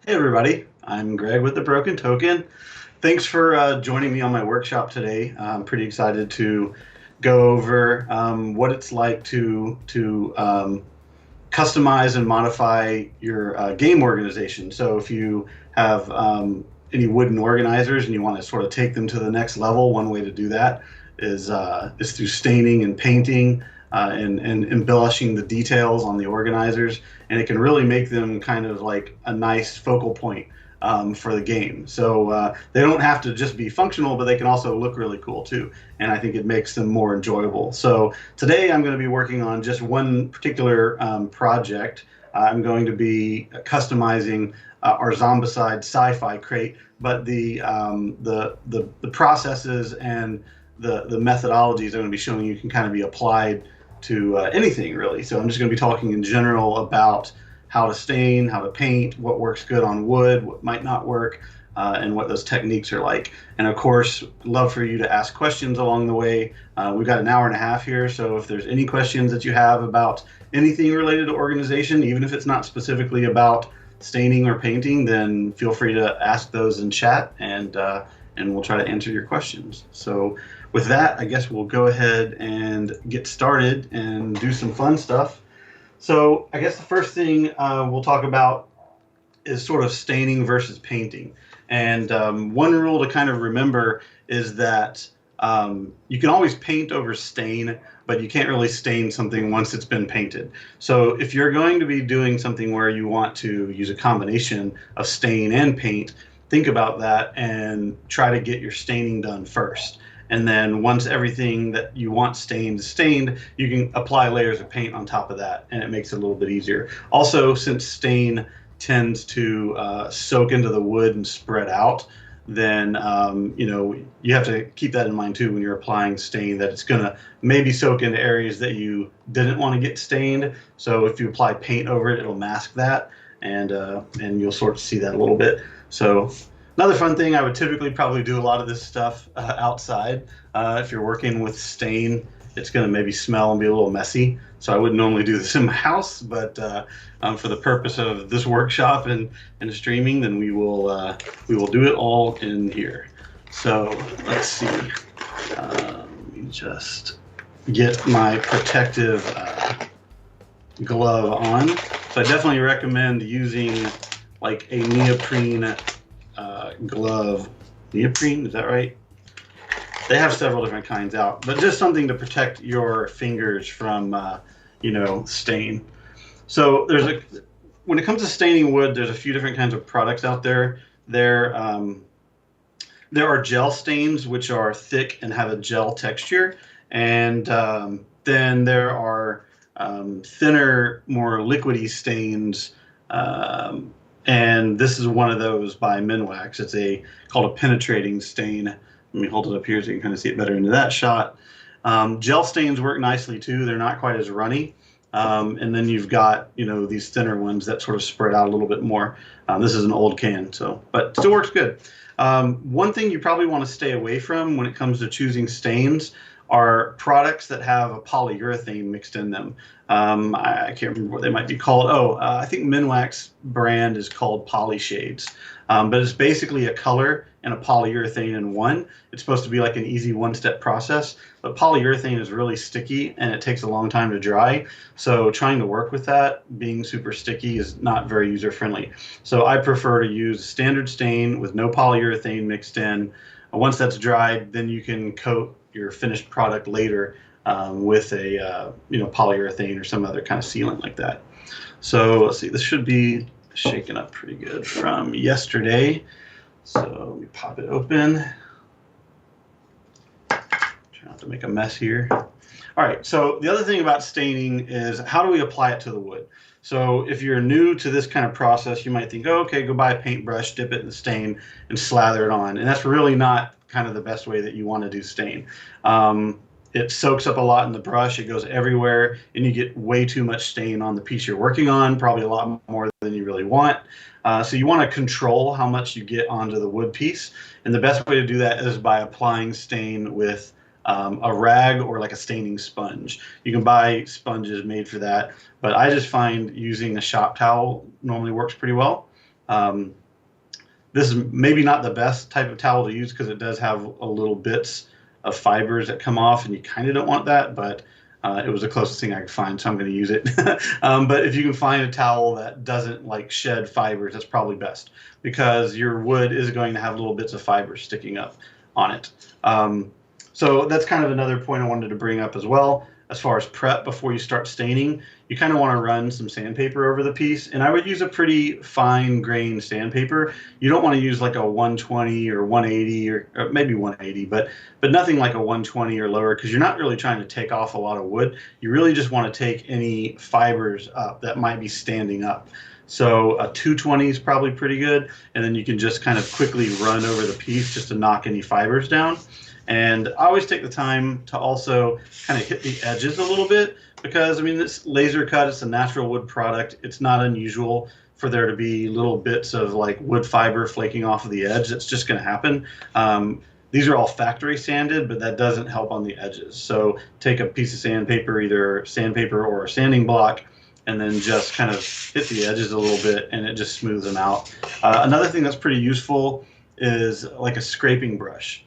Hey everybody, I'm Greg with the Broken Token. Thanks for joining me on my workshop today. I'm pretty excited to go over what it's like to customize and modify your game organization. So if you have any wooden organizers and you want to sort of take them to the next level, one way to do that is through staining and painting and embellishing the details on the organizers, and it can really make them kind of like a nice focal point for the game. So they don't have to just be functional, but they can also look really cool too. And I think it makes them more enjoyable. So today I'm going to be working on just one particular project. I'm going to be customizing our Zombicide sci-fi crate, but the processes and the methodologies I'm going to be showing you can kind of be applied to anything really. So I'm just going to be talking in general about how to stain, how to paint, what works good on wood, what might not work, and what those techniques are like. And of course, love for you to ask questions along the way. We've got an hour and a half here, so if there's any questions that you have about anything related to organization, even if it's not specifically about staining or painting, then feel free to ask those in chat, and we'll try to answer your questions. So with that, I guess we'll go ahead and get started and do some fun stuff. So I guess the first thing we'll talk about is sort of staining versus painting. And one rule to kind of remember is that you can always paint over stain, but you can't really stain something once it's been painted. So if you're going to be doing something where you want to use a combination of stain and paint, think about that and try to get your staining done first. And then once everything that you want stained is stained, you can apply layers of paint on top of that, and it makes it a little bit easier. Also, since stain tends to soak into the wood and spread out, then you have to keep that in mind too when you're applying stain, that it's going to maybe soak into areas that you didn't want to get stained. So if you apply paint over it, it'll mask that, and you'll sort of see that a little bit. So another fun thing, I would typically probably do a lot of this stuff outside. If you're working with stain, it's going to maybe smell and be a little messy. So I wouldn't normally do this in my house, but for the purpose of this workshop and streaming, then we will do it all in here. So let's see. Let me just get my protective glove on. So I definitely recommend using like a neoprene glove. Neoprene, is that right? They have several different kinds out, but just something to protect your fingers from stain. So when it comes to staining wood, there's a few different kinds of products out there. There are gel stains, which are thick and have a gel texture, and then there are thinner, more liquidy stains. And this is one of those by Minwax. It's called a penetrating stain. Let me hold it up here so you can kind of see it better into that shot. Gel stains work nicely too. They're not quite as runny. And then you've got these thinner ones that sort of spread out a little bit more. This is an old can, but still works good. One thing you probably want to stay away from when it comes to choosing stains are products that have a polyurethane mixed in them. I can't remember what they might be called. I think Minwax brand is called Polyshades. But it's basically a color and a polyurethane in one. It's supposed to be like an easy one-step process, but polyurethane is really sticky and it takes a long time to dry. So trying to work with that, being super sticky, is not very user-friendly. So I prefer to use standard stain with no polyurethane mixed in. Once that's dried, then you can coat your finished product later with a polyurethane or some other kind of sealant like that. So let's see, this should be shaken up pretty good from yesterday. So let me pop it open. Try not to make a mess here. All right, so the other thing about staining is how do we apply it to the wood? So if you're new to this kind of process, you might think, oh, okay, go buy a paintbrush, dip it in the stain, and slather it on. And that's really not kind of the best way that you want to do stain. It soaks up a lot in the brush, it goes everywhere, and you get way too much stain on the piece you're working on, probably a lot more than you really want. So you want to control how much you get onto the wood piece. And the best way to do that is by applying stain with a rag or like a staining sponge. You can buy sponges made for that, but I just find using a shop towel normally works pretty well. This is maybe not the best type of towel to use because it does have a little bits of fibers that come off, and you kind of don't want that, but it was the closest thing I could find, so I'm going to use it. But if you can find a towel that doesn't like shed fibers, that's probably best, because your wood is going to have little bits of fiber sticking up on it. So that's kind of another point I wanted to bring up as well. As far as prep before you start staining, you kind of want to run some sandpaper over the piece, and I would use a pretty fine grained sandpaper. You don't want to use like a 120 or 180 or maybe 180, but nothing like a 120 or lower, because you're not really trying to take off a lot of wood. You really just want to take any fibers up that might be standing up. So a 220 is probably pretty good, and then you can just kind of quickly run over the piece just to knock any fibers down. And I always take the time to also kind of hit the edges a little bit, because, I mean, it's laser cut, it's a natural wood product. It's not unusual for there to be little bits of like wood fiber flaking off of the edge. It's just going to happen. These are all factory sanded, but that doesn't help on the edges. So take a piece of sandpaper, either sandpaper or a sanding block, and then just kind of hit the edges a little bit, and it just smooths them out. Another thing that's pretty useful is like a scraping brush.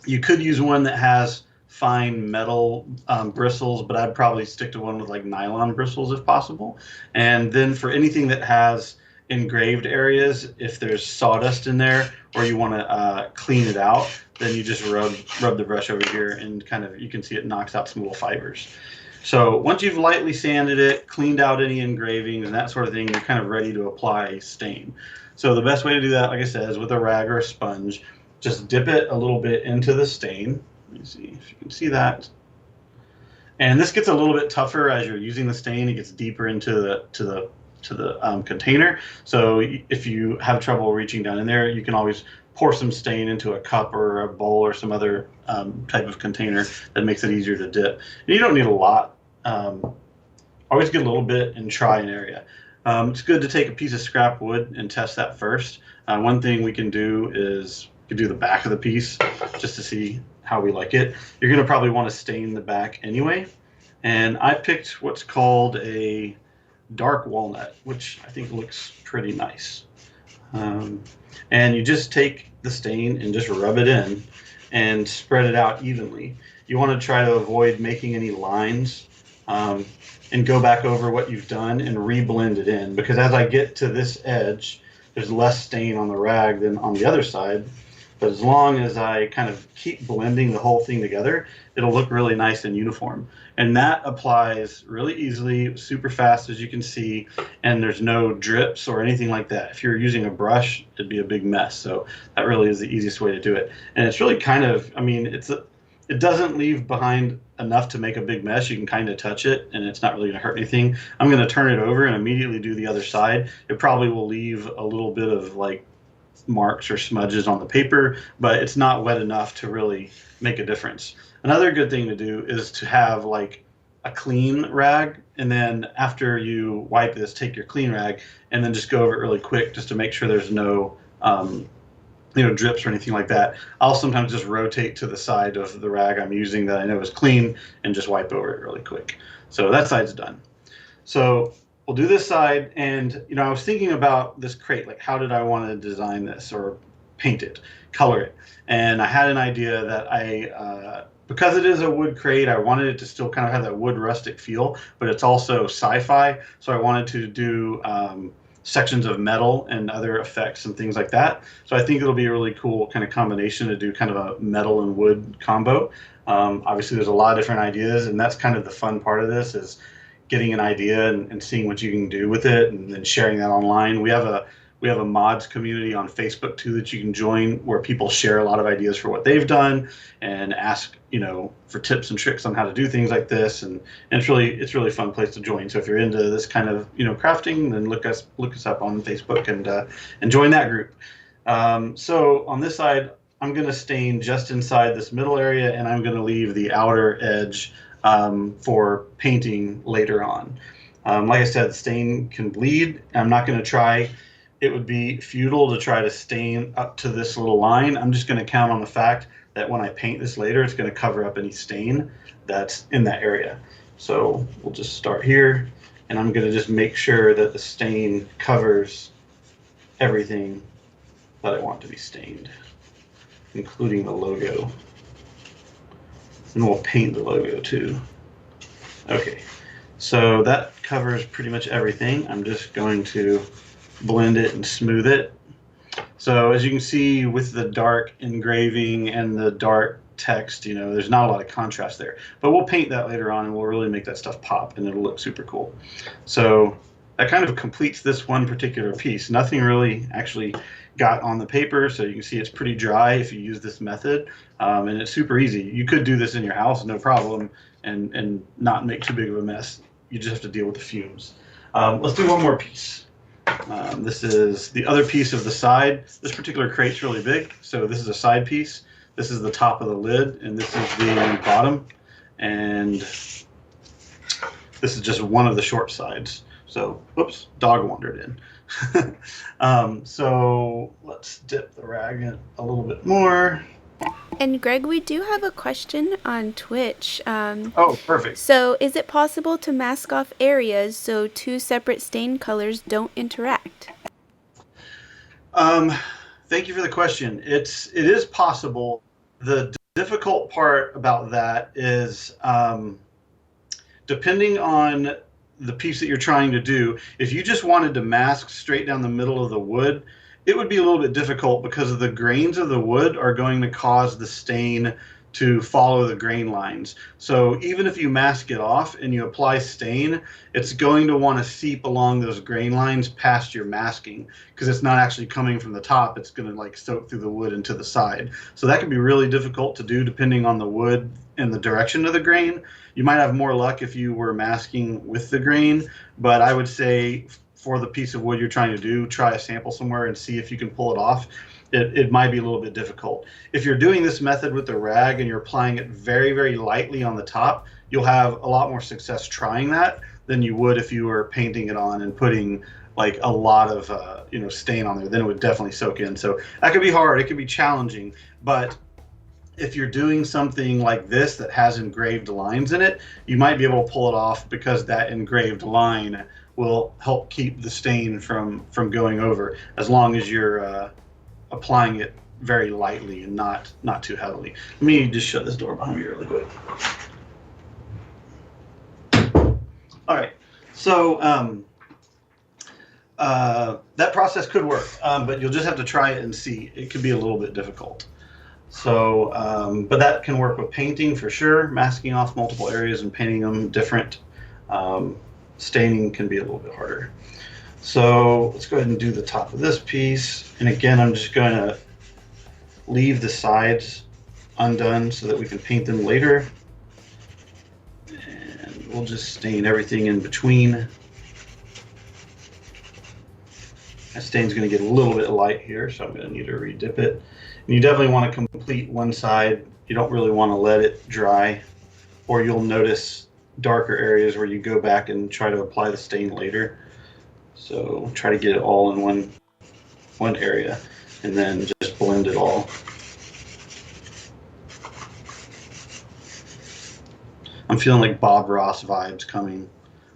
You could use one that has fine metal bristles, but I'd probably stick to one with like nylon bristles if possible. And then for anything that has engraved areas, if there's sawdust in there or you want to clean it out, then you just rub the brush over here, and kind of, you can see it knocks out some little fibers. So once you've lightly sanded it, cleaned out any engravings and that sort of thing, you're kind of ready to apply stain. So the best way to do that, like I said, is with a rag or a sponge. Just dip it a little bit into the stain. Let me see if you can see that. And this gets a little bit tougher as you're using the stain. It gets deeper into the container. So if you have trouble reaching down in there, you can always pour some stain into a cup or a bowl or some other type of container that makes it easier to dip. And you don't need a lot. Always get a little bit and try an area. It's good to take a piece of scrap wood and test that first. One thing we can do is do the back of the piece just to see how we like it. You're going to probably want to stain the back anyway. And I picked what's called a dark walnut, which I think looks pretty nice. And you just take the stain and just rub it in and spread it out evenly. You want to try to avoid making any lines, and go back over what you've done and re-blend it in, because as I get to this edge, there's less stain on the rag than on the other side. But as long as I kind of keep blending the whole thing together, it'll look really nice and uniform. And that applies really easily, super fast, as you can see, and there's no drips or anything like that. If you're using a brush, it'd be a big mess. So that really is the easiest way to do it. And it's really kind of, I mean, it doesn't leave behind enough to make a big mess. You can kind of touch it, and it's not really going to hurt anything. I'm going to turn it over and immediately do the other side. It probably will leave a little bit of like marks or smudges on the paper, but it's not wet enough to really make a difference. Another good thing to do is to have like a clean rag, and then after you wipe this, take your clean rag and then just go over it really quick just to make sure there's no drips or anything like that. I'll sometimes just rotate to the side of the rag I'm using that I know is clean and just wipe over it really quick. So that side's done. So we'll do this side, and I was thinking about this crate, like how did I want to design this or paint it, color it, and I had an idea that because it is a wood crate, I wanted it to still kind of have that wood rustic feel, but it's also sci-fi, so I wanted to do sections of metal and other effects and things like that. So I think it'll be a really cool kind of combination to do kind of a metal and wood combo. Obviously, there's a lot of different ideas, and that's kind of the fun part of this, is getting an idea and seeing what you can do with it, and then sharing that online. We have a mods community on Facebook too that you can join, where people share a lot of ideas for what they've done and ask for tips and tricks on how to do things like this, and it's really a fun place to join. So if you're into this kind of crafting, then look us up on Facebook and join that group. So on this side, I'm going to stain just inside this middle area, and I'm going to leave the outer edge for painting later on. Like I said, stain can bleed. I'm not going to try. It would be futile to try to stain up to this little line. I'm just going to count on the fact that when I paint this later, it's going to cover up any stain that's in that area. So we'll just start here, and I'm going to just make sure that the stain covers everything that I want to be stained, including the logo. And we'll paint the logo too. Okay, so that covers pretty much everything. I'm just going to blend it and smooth it. So as you can see with the dark engraving and the dark text, you know, there's not a lot of contrast there. But we'll paint that later on and we'll really make that stuff pop and it'll look super cool. So that kind of completes this one particular piece. Nothing really actually got on the paper, so you can see it's pretty dry if you use this method, and it's super easy. You could do this in your house, no problem, and not make too big of a mess. You just have to deal with the fumes. Let's do one more piece. This is the other piece of the side. This particular crate's really big, so this is a side piece. This is the top of the lid, and this is the bottom, and this is just one of the short sides. So, whoops, dog wandered in. So let's dip the rag in a little bit more. And Greg, we do have a question on Twitch. Oh, perfect. So is it possible to mask off areas so two separate stain colors don't interact? Thank you for the question. It is possible. The difficult part about that is depending on the piece that you're trying to do, if you just wanted to mask straight down the middle of the wood, it would be a little bit difficult because the grains of the wood are going to cause the stain to follow the grain lines. So even if you mask it off and you apply stain, it's going to want to seep along those grain lines past your masking because it's not actually coming from the top. It's going to like soak through the wood into the side. So that can be really difficult to do depending on the wood and the direction of the grain. You might have more luck if you were masking with the grain, but I would say for the piece of wood you're trying to do, try a sample somewhere and see if you can pull it off. It might be a little bit difficult. If you're doing this method with the rag and you're applying it very, very lightly on the top, you'll have a lot more success trying that than you would if you were painting it on and putting like a lot of stain on there. Then it would definitely soak in. So that could be hard. It could be challenging. But if you're doing something like this that has engraved lines in it, you might be able to pull it off because that engraved line will help keep the stain from going over as long as you're applying it very lightly and not too heavily. Let me just shut this door behind me really quick. All right, so that process could work, but you'll just have to try it and see. It could be a little bit difficult. So, but that can work with painting for sure, masking off multiple areas and painting them different. Staining can be a little bit harder. So let's go ahead and do the top of this piece. And again, I'm just going to leave the sides undone so that we can paint them later. And we'll just stain everything in between. That stain's going to get a little bit light here, so I'm going to need to redip it. And you definitely want to complete one side. You don't really want to let it dry, or you'll notice darker areas where you go back and try to apply the stain later. So try to get it all in one area and then just blend it all. I'm feeling like Bob Ross vibes coming,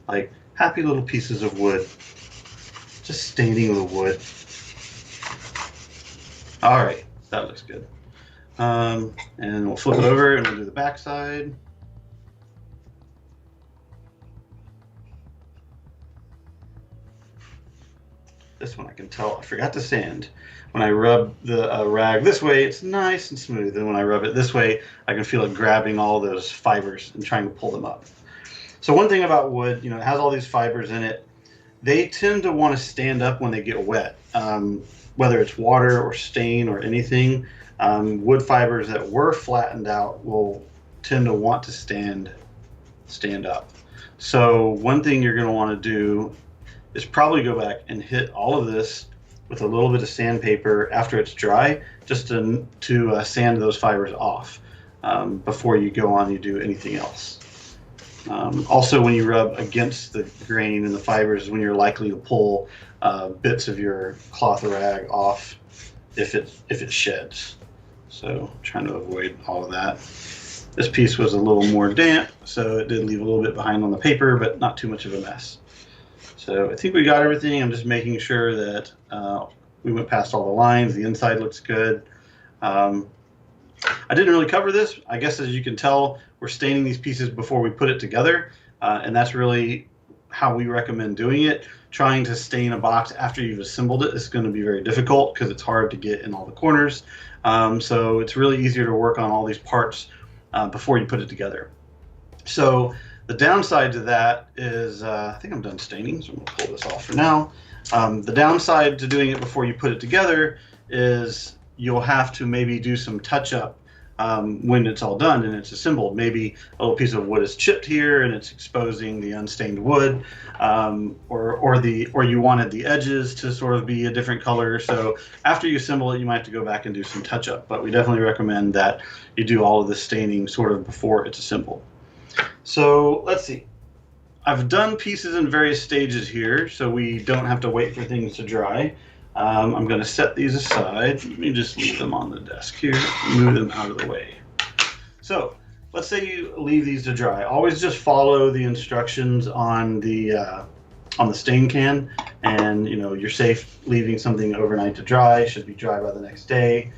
like happy little pieces of wood, just staining the wood. All right, that looks good. And we'll flip it over and we'll do the back side. This one I can tell I forgot to sand. When I rub the rag this way, it's nice and smooth. And when I rub it this way, I can feel it grabbing all those fibers and trying to pull them up. So one thing about wood, it has all these fibers in it. They tend to want to stand up when they get wet. Whether it's water or stain or anything, wood fibers that were flattened out will tend to want to stand up. So one thing you're going to want to do is probably go back and hit all of this with a little bit of sandpaper after it's dry, just to sand those fibers off before you go on and do anything else. Also, when you rub against the grain and the fibers is when you're likely to pull bits of your cloth rag off if it sheds. So trying to avoid all of that. This piece was a little more damp, so it did leave a little bit behind on the paper, but not too much of a mess. So I think we got everything. I'm just making sure that we went past all the lines. The inside looks good. I didn't really cover this. I guess as you can tell, we're staining these pieces before we put it together, and that's really how we recommend doing it. Trying to stain a box after you've assembled it is going to be very difficult because it's hard to get in all the corners. So it's really easier to work on all these parts before you put it together. So the downside to that is, I think I'm done staining, so I'm going to pull this off for now. The downside to doing it before you put it together is you'll have to maybe do some touch-up when it's all done and it's assembled. Maybe a little piece of wood is chipped here and it's exposing the unstained wood, or you wanted the edges to sort of be a different color. So after you assemble it, you might have to go back and do some touch-up. But we definitely recommend that you do all of the staining sort of before it's assembled. So let's see. I've done pieces in various stages here, so we don't have to wait for things to dry. I'm going to set these aside. Let me just leave them on the desk here, move them out of the way. So let's say you leave these to dry. Always just follow the instructions on the stain can, and you're safe leaving something overnight to dry. It should be dry by the next day.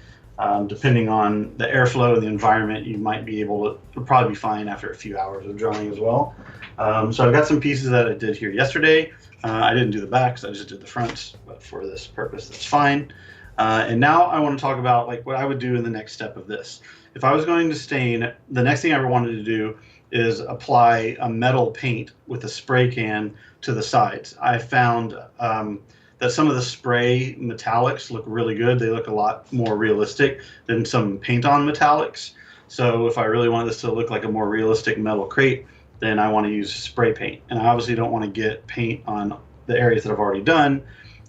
Depending on the airflow and the environment, you might be able to, it'll probably be fine after a few hours of drying as well. So I've got some pieces that I did here yesterday. I didn't do the backs, I just did the fronts, but for this purpose, that's fine. And now I want to talk about what I would do in the next step of this. If I was going to stain, the next thing I ever wanted to do is apply a metal paint with a spray can to the sides. I found that some of the spray metallics look really good. They look a lot more realistic than some paint-on metallics. So if I really want this to look like a more realistic metal crate, then I want to use spray paint. And I obviously don't want to get paint on the areas that I've already done.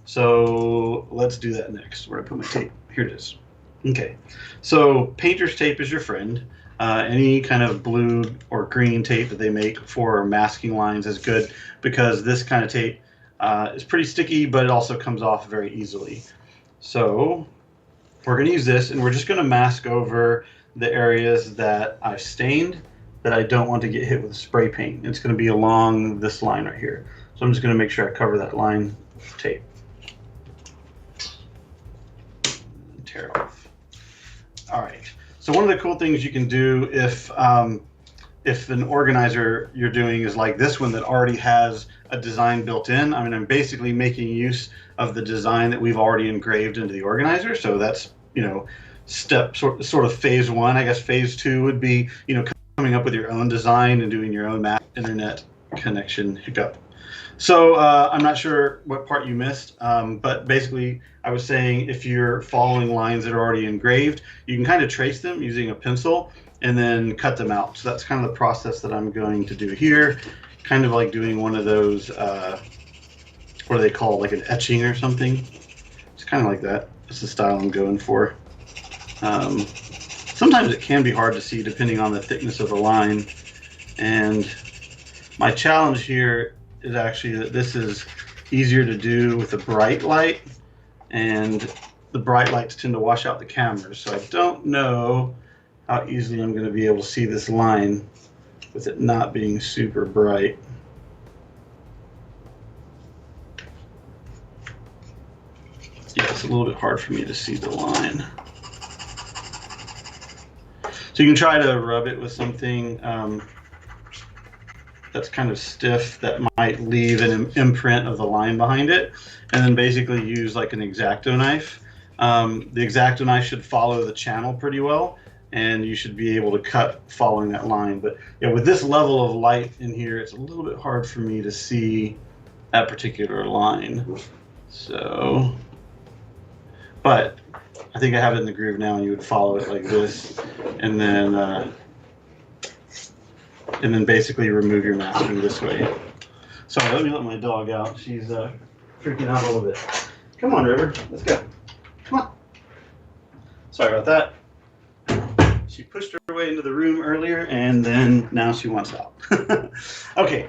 So let's do that next. Where do I put my tape? Here it is. Okay, so painter's tape is your friend. Any kind of blue or green tape that they make for masking lines is good, because this kind of tape is pretty sticky, but it also comes off very easily. So we're going to use this, and we're just going to mask over the areas that I've stained that I don't want to get hit with spray paint. It's going to be along this line right here. So I'm just going to make sure I cover that line with tape. Tear it off. All right. So one of the cool things you can do if an organizer you're doing is like this one that already has a design built in. I mean, I'm basically making use of the design that we've already engraved into the organizer. So that's, step sort of phase one. I guess phase two would be, coming up with your own design and doing your own internet connection hiccup. So I'm not sure what part you missed, but basically I was saying if you're following lines that are already engraved, you can kind of trace them using a pencil and then cut them out. So that's kind of the process that I'm going to do here, kind of like doing one of those, what do they call, like an etching or something. It's kind of like that. That's the style I'm going for. Sometimes it can be hard to see depending on the thickness of the line. And my challenge here is actually that this is easier to do with a bright light, and the bright lights tend to wash out the cameras. So I don't know how easily I'm going to be able to see this line with it not being super bright. Yeah, it's a little bit hard for me to see the line. So you can try to rub it with something that's kind of stiff that might leave an imprint of the line behind it, and then basically use like an X-Acto knife. The X-Acto knife should follow the channel pretty well, and you should be able to cut following that line. But yeah, with this level of light in here, it's a little bit hard for me to see that particular line. So, but I think I have it in the groove now, and you would follow it like this, and then basically remove your masking this way. Sorry, let me let my dog out. She's freaking out a little bit. Come on, River, let's go. Come on. Sorry about that. She pushed her way into the room earlier, and then now she wants out. Okay,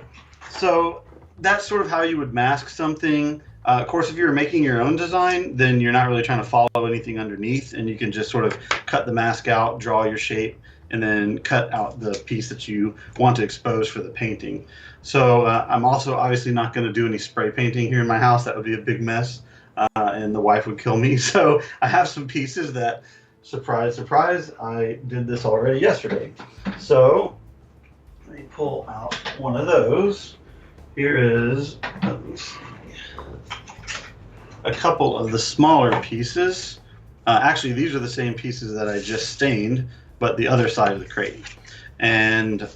so that's sort of how you would mask something. Of course, if you're making your own design, then you're not really trying to follow anything underneath, and you can just sort of cut the mask out, draw your shape, and then cut out the piece that you want to expose for the painting. So I'm also obviously not going to do any spray painting here in my house. That would be a big mess. and the wife would kill me. So I have some pieces that, surprise, surprise, I did this already yesterday. So let me pull out one of those. Here is a couple of the smaller pieces. Actually, these are the same pieces that I just stained, but the other side of the crate. And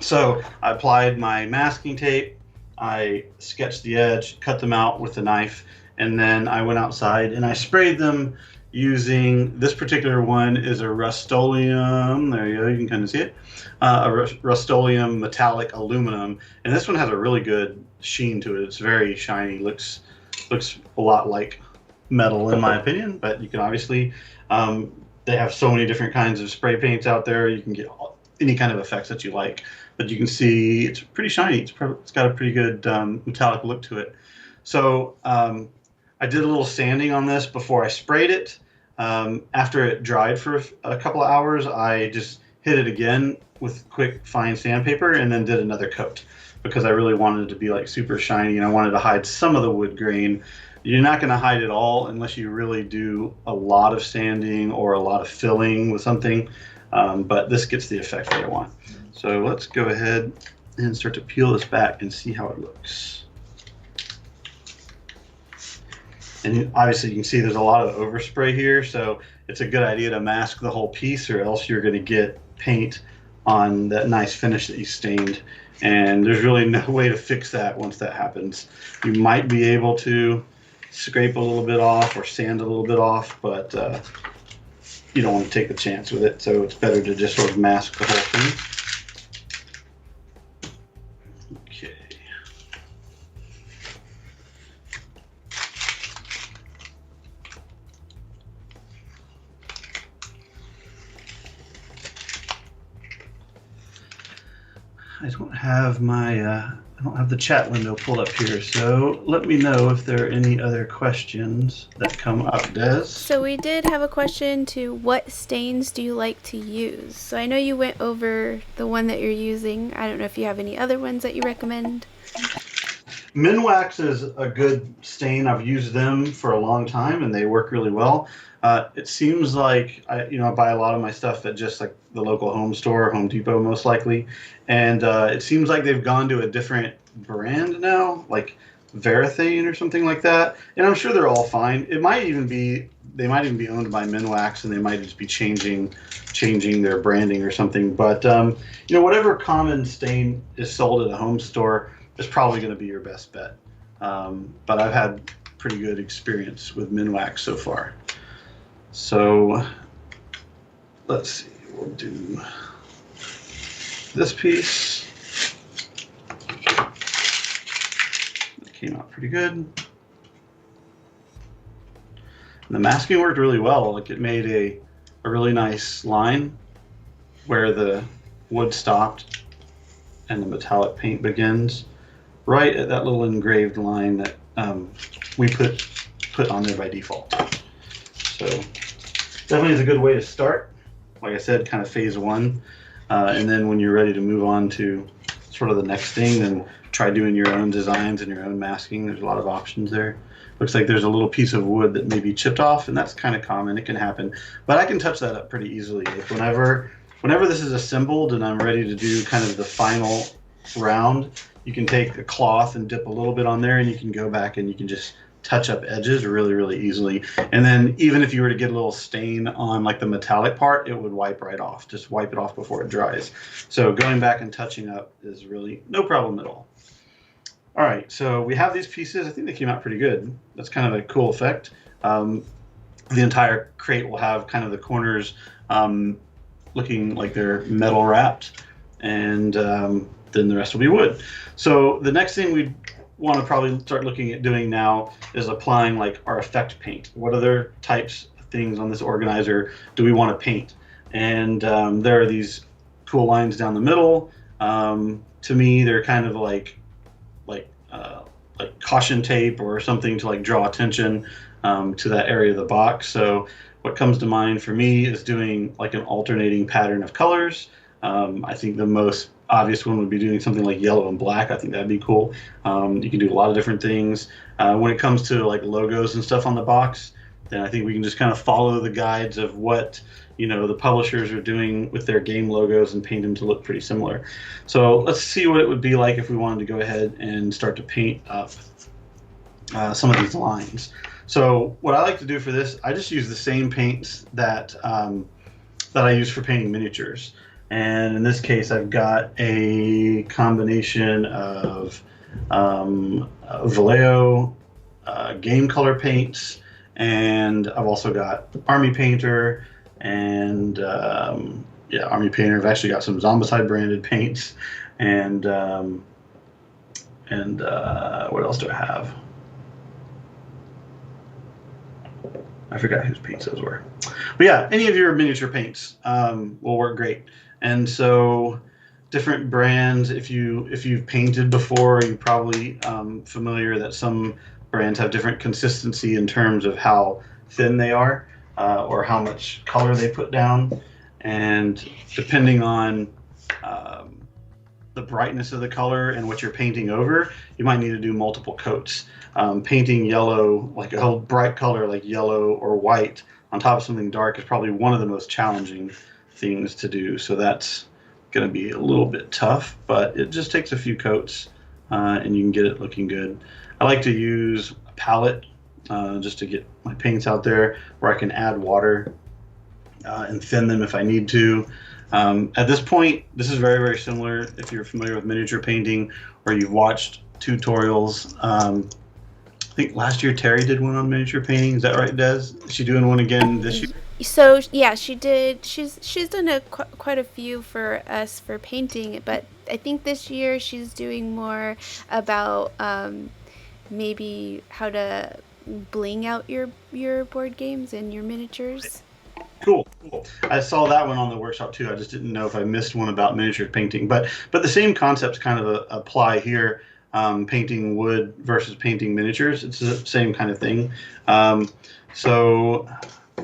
so I applied my masking tape, I sketched the edge, cut them out with a knife, and then I went outside and I sprayed them using, this particular one is a Rust-Oleum, there you go, you can kind of see it, a Rust-Oleum metallic aluminum, and this one has a really good sheen to it. It's very shiny, looks a lot like metal in my opinion, but you can obviously, they have so many different kinds of spray paints out there, you can get any kind of effects that you like. But you can see it's pretty shiny. It's got a pretty good metallic look to it. So I did a little sanding on this before I sprayed it. After it dried for a couple of hours, I just hit it again with quick fine sandpaper and then did another coat because I really wanted it to be like super shiny and I wanted to hide some of the wood grain. You're not going to hide it all unless you really do a lot of sanding or a lot of filling with something. But this gets the effect that I want. So let's go ahead and start to peel this back and see how it looks. And obviously you can see there's a lot of overspray here, so it's a good idea to mask the whole piece or else you're going to get paint on that nice finish that you stained. And there's really no way to fix that once that happens. You might be able to scrape a little bit off or sand a little bit off, but you don't want to take the chance with it, so it's better to just sort of mask the whole thing. Okay. I don't have the chat window pulled up here, so let me know if there are any other questions that come up, Des. So we did have a question to what stains do you like to use? So I know you went over the one that you're using. I don't know if you have any other ones that you recommend. Minwax is a good stain. I've used them for a long time and they work really well. It seems like I buy a lot of my stuff at just like the local home store, Home Depot most likely, and it seems like they've gone to a different brand now, like Varathane or something like that. And I'm sure they're all fine. They might even be owned by Minwax, and they might just be changing their branding or something. But whatever common stain is sold at a home store is probably going to be your best bet. But I've had pretty good experience with Minwax so far. So let's see, we'll do this piece. It came out pretty good. And the masking worked really well. Like it made a really nice line where the wood stopped and the metallic paint begins, right at that little engraved line that we put on there by default. So definitely is a good way to start. Like I said, kind of phase one. And then when you're ready to move on to sort of the next thing, then try doing your own designs and your own masking. There's a lot of options there. Looks like there's a little piece of wood that may be chipped off, and that's kind of common. It can happen. But I can touch that up pretty easily. If whenever this is assembled and I'm ready to do kind of the final round, you can take a cloth and dip a little bit on there, and you can go back and you can just touch up edges really, really easily. And then even if you were to get a little stain on like the metallic part, it would wipe right off. Just wipe it off before it dries. So going back and touching up is really no problem at all. All right, so we have these pieces. I think they came out pretty good. That's kind of a cool effect. The entire crate will have kind of the corners looking like they're metal wrapped, and then the rest will be wood. So the next thing we want to probably start looking at doing now is applying like our effect paint. What other types of things on this organizer do we want to paint? And there are these cool lines down the middle. To me, they're kind of like caution tape or something to like draw attention to that area of the box. So what comes to mind for me is doing like an alternating pattern of colors. I think the most obvious one would be doing something like yellow and black. I think that'd be cool. You can do a lot of different things. When it comes to like logos and stuff on the box, then I think we can just kind of follow the guides of what the publishers are doing with their game logos and paint them to look pretty similar. So let's see what it would be like if we wanted to go ahead and start to paint up some of these lines. So what I like to do for this, I just use the same paints that I use for painting miniatures. And in this case, I've got a combination of Vallejo game color paints, and I've also got Army Painter and Army Painter. I've actually got some Zombicide branded paints, and what else do I have? I forgot whose paints those were. But yeah, any of your miniature paints will work great. And so different brands, if you've painted before, you're probably familiar that some brands have different consistency in terms of how thin they are or how much color they put down. And depending on the brightness of the color and what you're painting over, you might need to do multiple coats. Painting yellow, like a whole bright color like yellow or white on top of something dark, is probably one of the most challenging things to do. So that's going to be a little bit tough, but it just takes a few coats and you can get it looking good. I like to use a palette just to get my paints out there, where I can add water and thin them if I need to. At this point, this is very, very similar if you're familiar with miniature painting or you've watched tutorials. I think last year Terry did one on miniature painting. Is that right, Des? Is she doing one again this year? So yeah, she did. She's done quite a few for us for painting, but I think this year she's doing more about maybe how to bling out your board games and your miniatures. Cool. I saw that one on the workshop too. I just didn't know if I missed one about miniature painting, but the same concepts kind of apply here. Painting wood versus painting miniatures, it's the same kind of thing. So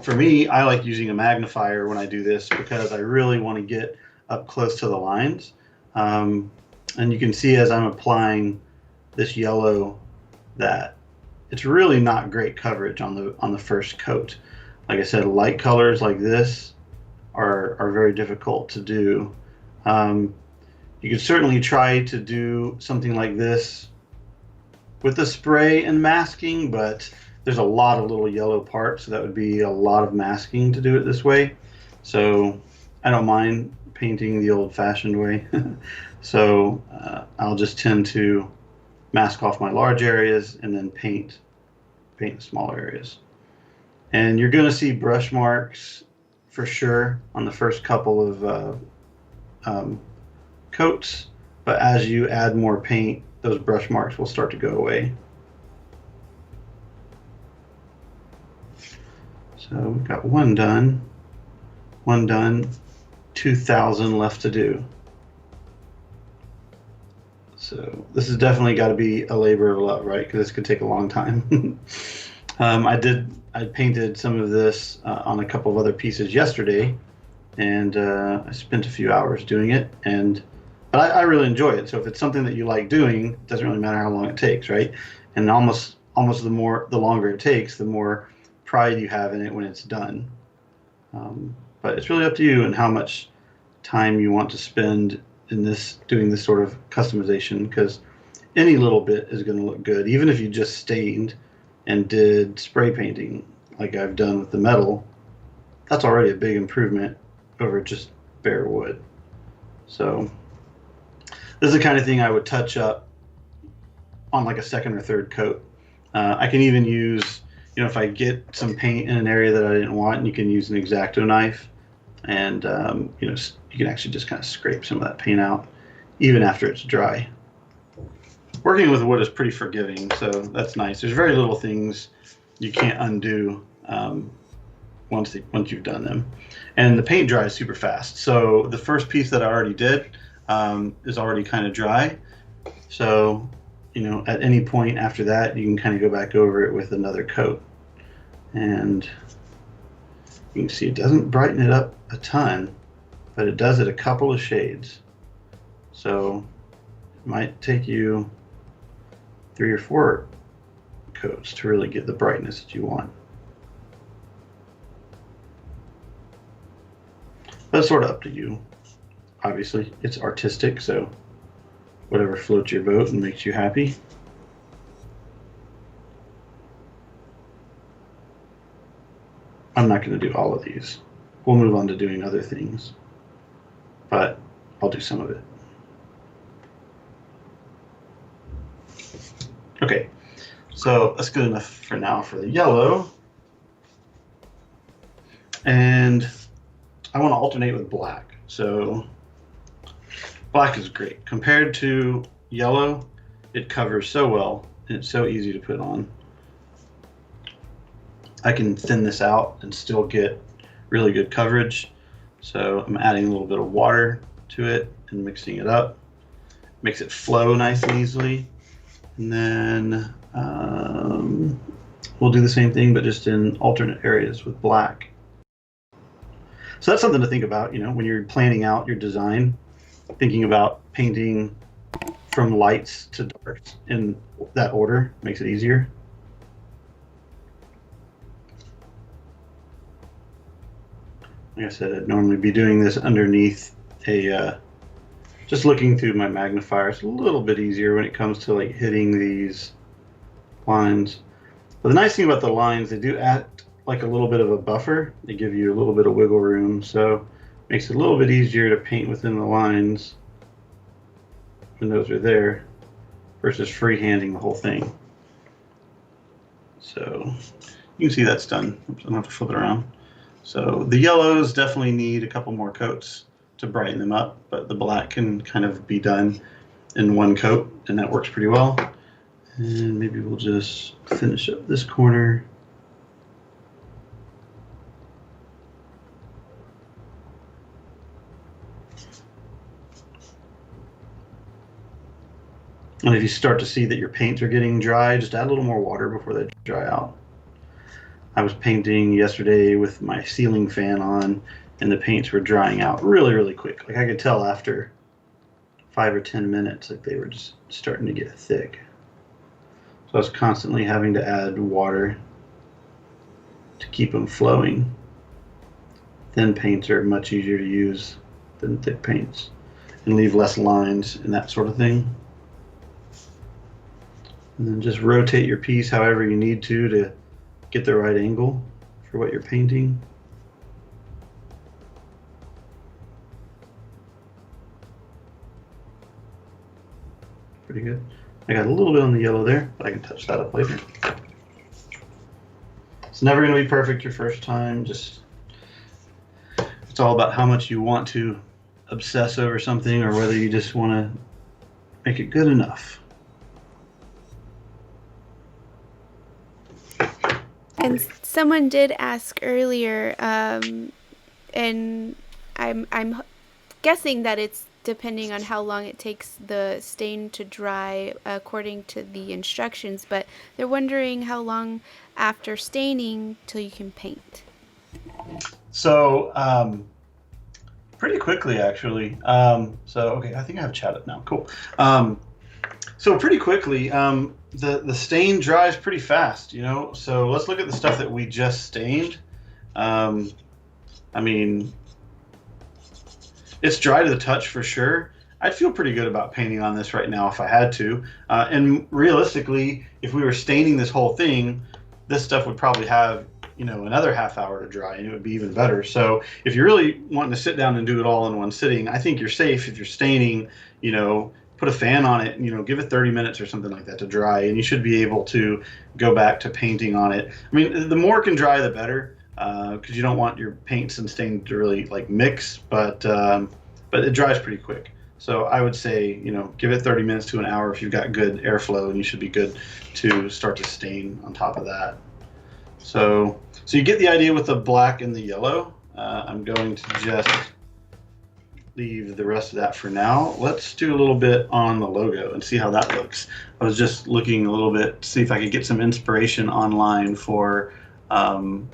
for me, I like using a magnifier when I do this because I really want to get up close to the lines. And you can see as I'm applying this yellow that it's really not great coverage on the first coat. Like I said, light colors like this are very difficult to do. You could certainly try to do something like this with the spray and masking, but there's a lot of little yellow parts, so that would be a lot of masking to do it this way. So I don't mind painting the old-fashioned way. So I'll just tend to mask off my large areas and then paint the smaller areas. And you're going to see brush marks for sure on the first couple of coats, but as you add more paint, those brush marks will start to go away. So we've got one done, 2,000 left to do. So this has definitely got to be a labor of love, right? Because this could take a long time. I painted some of this on a couple of other pieces yesterday, and I spent a few hours doing it, but I really enjoy it. So if it's something that you like doing, it doesn't really matter how long it takes, right? And almost the longer it takes, the more pride you have in it when it's done. But it's really up to you and how much time you want to spend in doing this sort of customization, because any little bit is going to look good, even if you just stained and did spray painting like I've done with the metal. That's already a big improvement over just bare wood. So this is the kind of thing I would touch up on like a second or third coat. I can even use, if I get some paint in an area that I didn't want, and you can use an X-Acto knife, and you can actually just kind of scrape some of that paint out even after it's dry. Working with wood is pretty forgiving, so that's nice. There's very little things you can't undo once you've done them. And the paint dries super fast. So the first piece that I already did is already kind of dry. So, at any point after that, you can kind of go back over it with another coat. And you can see it doesn't brighten it up a ton, but it does it a couple of shades. So it might take you 3 or 4 coats to really get the brightness that you want. That's sort of up to you. Obviously, it's artistic, so whatever floats your boat and makes you happy. I'm not going to do all of these. We'll move on to doing other things, but I'll do some of it. Okay, so that's good enough for now for the yellow. And I want to alternate with black. So black is great. Compared to yellow, it covers so well, and it's so easy to put on. I can thin this out and still get really good coverage. So I'm adding a little bit of water to it and mixing it up. Makes it flow nice and easily. And then we'll do the same thing, but just in alternate areas with black. So that's something to think about, you know, when you're planning out your design, thinking about painting from lights to darks in that order makes it easier. Like I said, I'd normally be doing this underneath a, just looking through my magnifier. It's a little bit easier when it comes to like hitting these lines. But the nice thing about the lines, they do act like a little bit of a buffer. They give you a little bit of wiggle room, so it makes it a little bit easier to paint within the lines when those are there versus freehanding the whole thing. So you can see that's done. Oops, I don't have to flip it around. So the yellows definitely need a couple more coats to brighten them up, but the black can kind of be done in one coat, and that works pretty well. And maybe we'll just finish up this corner. And if you start to see that your paints are getting dry, just add a little more water before they dry out. I was painting yesterday with my ceiling fan on, and the paints were drying out really, really quick. Like I could tell after 5 or 10 minutes, like they were just starting to get thick. So I was constantly having to add water to keep them flowing. Thin paints are much easier to use than thick paints, and leave less lines and that sort of thing. And then just rotate your piece however you need to get the right angle for what you're painting. Pretty good. I got a little bit on the yellow there, but I can touch that up later. It's never going to be perfect your first time. Just it's all about how much you want to obsess over something or whether you just want to make it good enough. And someone did ask earlier, and I'm guessing that it's depending on how long it takes the stain to dry according to the instructions, but they're wondering how long after staining till you can paint. So pretty quickly actually. So okay, I think I have chat up now. Cool. So pretty quickly, the stain dries pretty fast, you know. So let's look at the stuff that we just stained. I mean, it's dry to the touch for sure. I'd feel pretty good about painting on this right now if I had to. And realistically, if we were staining this whole thing, this stuff would probably have, you know, another half hour to dry, and it would be even better. So if you're really wanting to sit down and do it all in one sitting, I think you're safe if you're staining, you know, put a fan on it and, you know, give it 30 minutes or something like that to dry, and you should be able to go back to painting on it. I mean, the more it can dry, the better, because you don't want your paints and stain to really like mix, but it dries pretty quick. So I would say, you know, give it 30 minutes to an hour if you've got good airflow, and you should be good to start to stain on top of that. So you get the idea with the black and the yellow. I'm going to just leave the rest of that for now. Let's do a little bit on the logo and see how that looks. I was just looking a little bit to see if I could get some inspiration online for the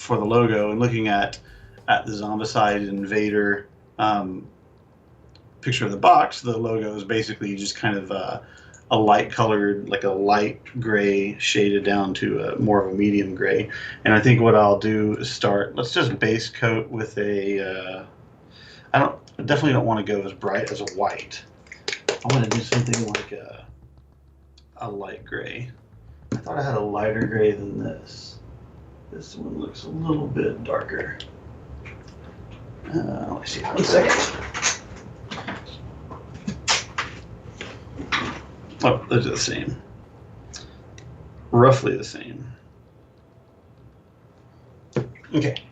logo, and looking at the Zombicide Invader picture of the box. The logo is basically just kind of a light colored, like a light gray shaded down to more of a medium gray. And I think what I'll do is let's just base coat with a, I definitely don't want to go as bright as a white. I want to do something like a light gray. I thought I had a lighter gray than this. This one looks a little bit darker. Let's see, 1 second. Oh, those are the same. Roughly the same. Okay.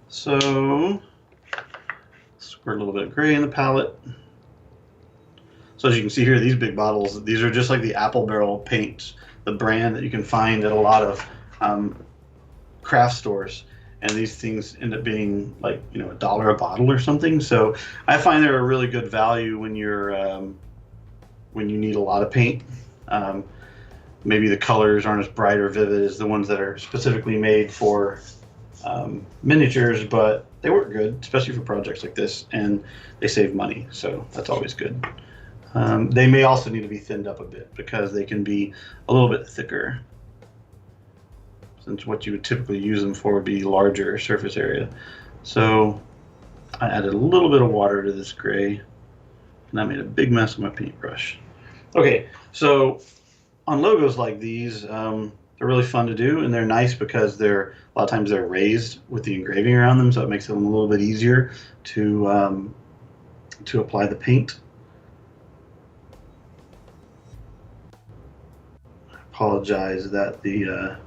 So, squirt a little bit of gray in the palette. So as you can see here, these big bottles, these are just like the Apple Barrel paints, the brand that you can find at a lot of craft stores. And these things end up being like, you know, $1 a bottle or something. So I find they're a really good value when when you need a lot of paint. Maybe the colors aren't as bright or vivid as the ones that are specifically made for miniatures, but they work good, especially for projects like this, and they save money, so that's always good. They may also need to be thinned up a bit because they can be a little bit thicker, since what you would typically use them for would be larger surface area. So I added a little bit of water to this gray, and I made a big mess with my paintbrush. Okay, so on logos like these, they're really fun to do, and they're nice because a lot of times they're raised with the engraving around them, so it makes them a little bit easier to apply the paint. I apologize that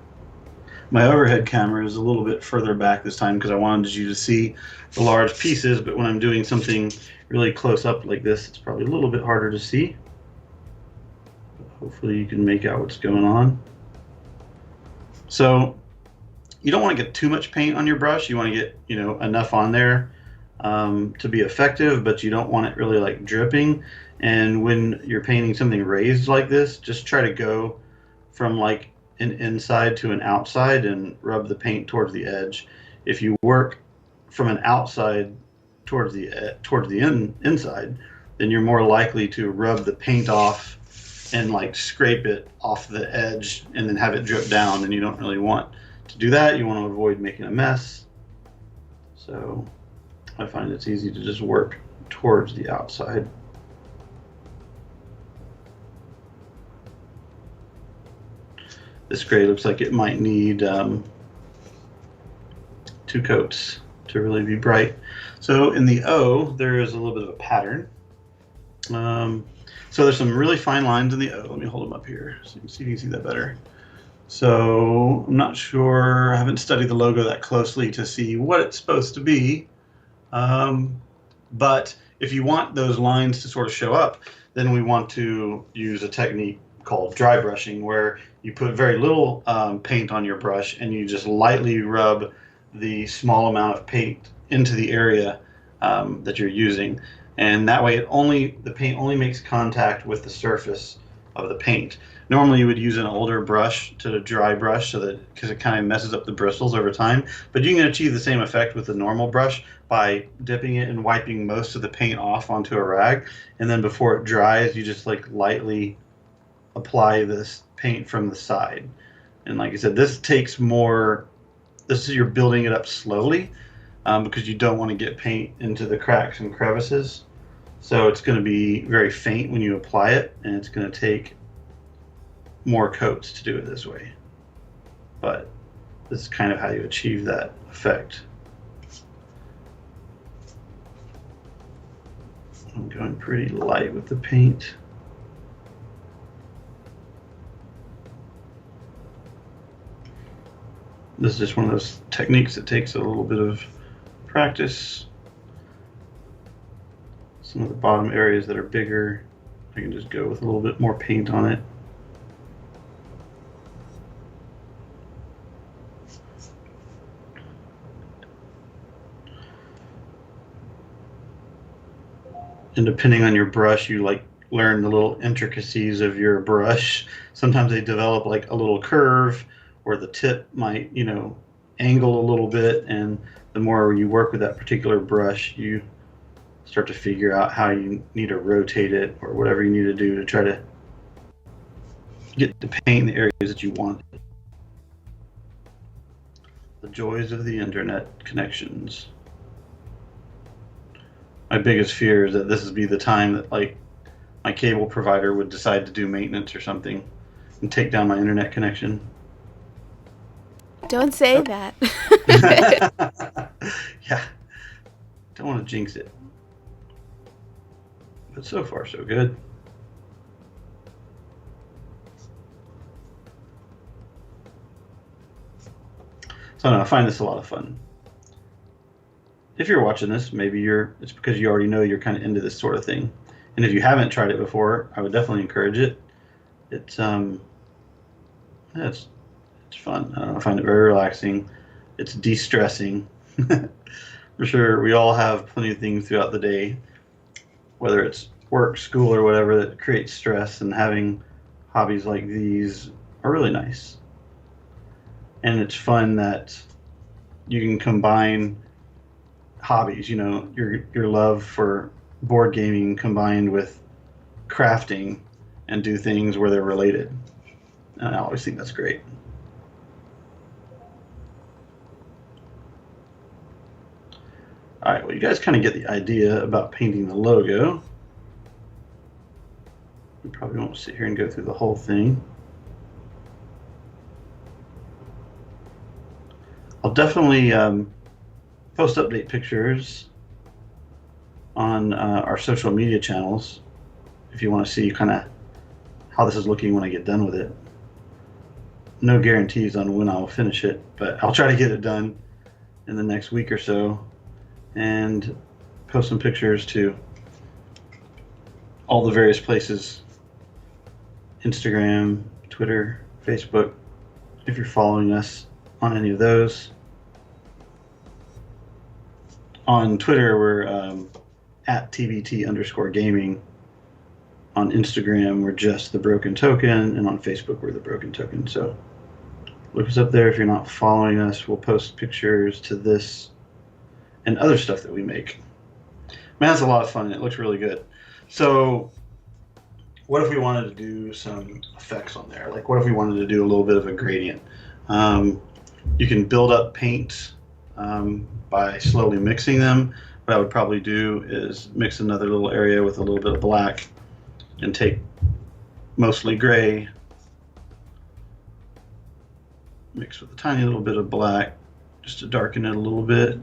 my overhead camera is a little bit further back this time because I wanted you to see the large pieces, but when I'm doing something really close up like this, it's probably a little bit harder to see. Hopefully you can make out what's going on. So you don't want to get too much paint on your brush. You want to get, you know, enough on there to be effective, but you don't want it really like dripping. And when you're painting something raised like this, just try to go from like an inside to an outside and rub the paint towards the edge. If you work from an outside towards the inside, then you're more likely to rub the paint off and like scrape it off the edge and then have it drip down, and you don't really want to do that. You want to avoid making a mess. So I find it's easy to just work towards the outside. This gray looks like it might need 2 coats to really be bright. So in the O, there is a little bit of a pattern. So there's some really fine lines in the O. Let me hold them up here so you can see that better. So I'm not sure, I haven't studied the logo that closely to see what it's supposed to be. But if you want those lines to sort of show up, then we want to use a technique called dry brushing, where you put very little paint on your brush and you just lightly rub the small amount of paint into the area that you're using. And that way the paint only makes contact with the surface of the paint. Normally you would use an older brush to dry brush because it kind of messes up the bristles over time, but you can achieve the same effect with the normal brush by dipping it and wiping most of the paint off onto a rag, and then before it dries you just like lightly apply this paint from the side. And like I said, you're building it up slowly because you don't want to get paint into the cracks and crevices. So it's going to be very faint when you apply it, and it's going to take more coats to do it this way. But this is kind of how you achieve that effect. I'm going pretty light with the paint. This is just one of those techniques that takes a little bit of practice. Some of the bottom areas that are bigger, I can just go with a little bit more paint on it. And depending on your brush, you like learn the little intricacies of your brush. Sometimes they develop like a little curve, or the tip might, you know, angle a little bit, and the more you work with that particular brush, you start to figure out how you need to rotate it or whatever you need to do to try to get to paint the areas that you want. The joys of the internet connections. My biggest fear is that this would be the time that like my cable provider would decide to do maintenance or something and take down my internet connection. Don't say that. Yeah, don't want to jinx it. But so far, so good. So I find this a lot of fun. If you're watching this, maybe it's because you already know you're kind of into this sort of thing. And if you haven't tried it before, I would definitely encourage it. It's fun. I don't know, I find it very relaxing. It's de-stressing. For sure, we all have plenty of things throughout the day, whether it's work, school, or whatever, that creates stress, and having hobbies like these are really nice. And it's fun that you can combine hobbies, your love for board gaming combined with crafting and do things where they're related. And I always think that's great. All right, well, you guys kind of get the idea about painting the logo. We probably won't sit here and go through the whole thing. I'll definitely post update pictures on our social media channels if you want to see kind of how this is looking when I get done with it. No guarantees on when I'll finish it, but I'll try to get it done in the next week or so and post some pictures to all the various places: Instagram, Twitter, Facebook, if you're following us on any of those. On Twitter, we're at TBT_gaming. On Instagram, we're just The Broken Token. And on Facebook, we're The Broken Token. So look us up there if you're not following us. We'll post pictures to this and other stuff that we make. Man, it's a lot of fun, and it looks really good. So what if we wanted to do some effects on there? Like, what if we wanted to do a little bit of a gradient? You can build up paint by slowly mixing them. What I would probably do is mix another little area with a little bit of black and take mostly gray, mix with a tiny little bit of black just to darken it a little bit.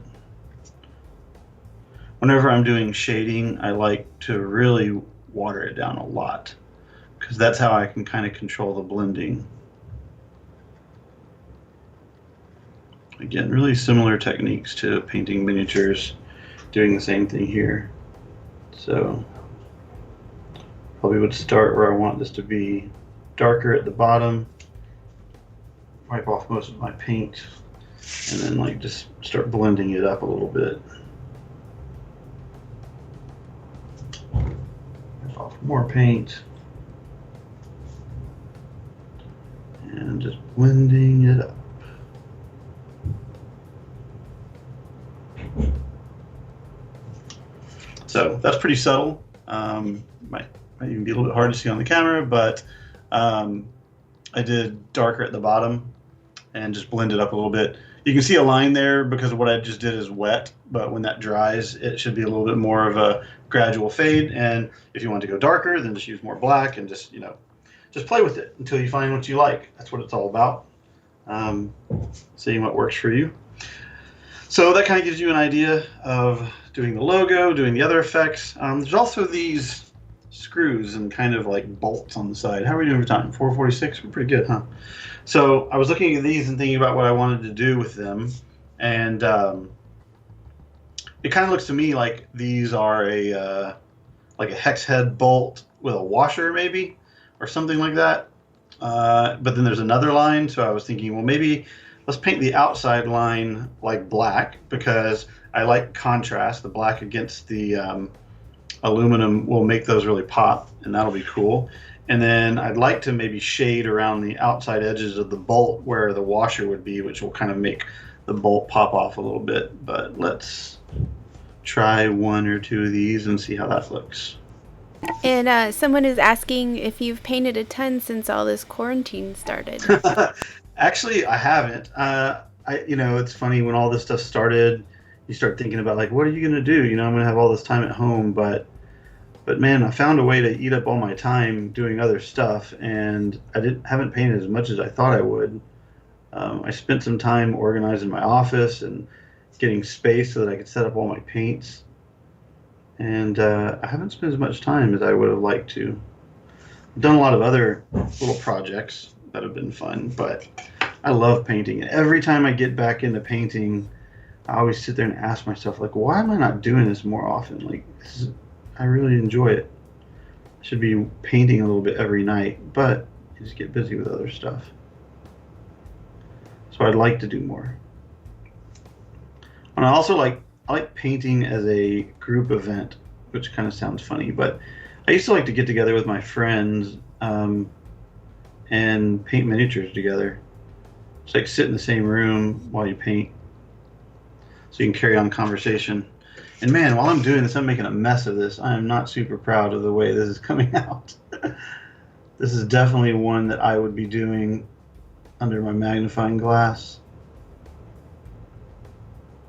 Whenever I'm doing shading, I like to really water it down a lot because that's how I can kind of control the blending. Again, really similar techniques to painting miniatures, doing the same thing here. So probably would start where I want this to be darker at the bottom, wipe off most of my paint, and then like just start blending it up a little bit. Wipe off more paint, and just blending it up. So that's pretty subtle. Might even be a little bit hard to see on the camera, but I did darker at the bottom and just blended up a little bit. You can see a line there because what I just did is wet, but when that dries, it should be a little bit more of a gradual fade. And if you want to go darker, then just use more black and just play with it until you find what you like. That's what it's all about. Seeing what works for you. So that kind of gives you an idea of doing the logo, doing the other effects. There's also these screws and kind of like bolts on the side. How are we doing for time? 4:46? We're pretty good, huh? So I was looking at these and thinking about what I wanted to do with them. And it kind of looks to me like these are like a hex head bolt with a washer maybe, or something like that. But then there's another line. So I was thinking, well, maybe let's paint the outside line like black because I like contrast. The black against the aluminum will make those really pop, and that'll be cool. And then I'd like to maybe shade around the outside edges of the bolt where the washer would be, which will kind of make the bolt pop off a little bit. But let's try one or two of these and see how that looks. And someone is asking if you've painted a ton since all this quarantine started. Actually, I haven't. It's funny when all this stuff started, you start thinking about like, what are you gonna do? I'm gonna have all this time at home, but man, I found a way to eat up all my time doing other stuff, and haven't painted as much as I thought I would. I spent some time organizing my office and getting space so that I could set up all my paints, and I haven't spent as much time as I would have liked to. I've done a lot of other little projects that have been fun, but I love painting. And every time I get back into painting, I always sit there and ask myself, like, why am I not doing this more often? Like, I really enjoy it. I should be painting a little bit every night, but I just get busy with other stuff. So I'd like to do more. And I like painting as a group event, which kind of sounds funny, but I used to like to get together with my friends and paint miniatures together. It's like sit in the same room while you paint, so you can carry on conversation. And man, while I'm doing this, I'm making a mess of this. I am not super proud of the way this is coming out. This is definitely one that I would be doing under my magnifying glass.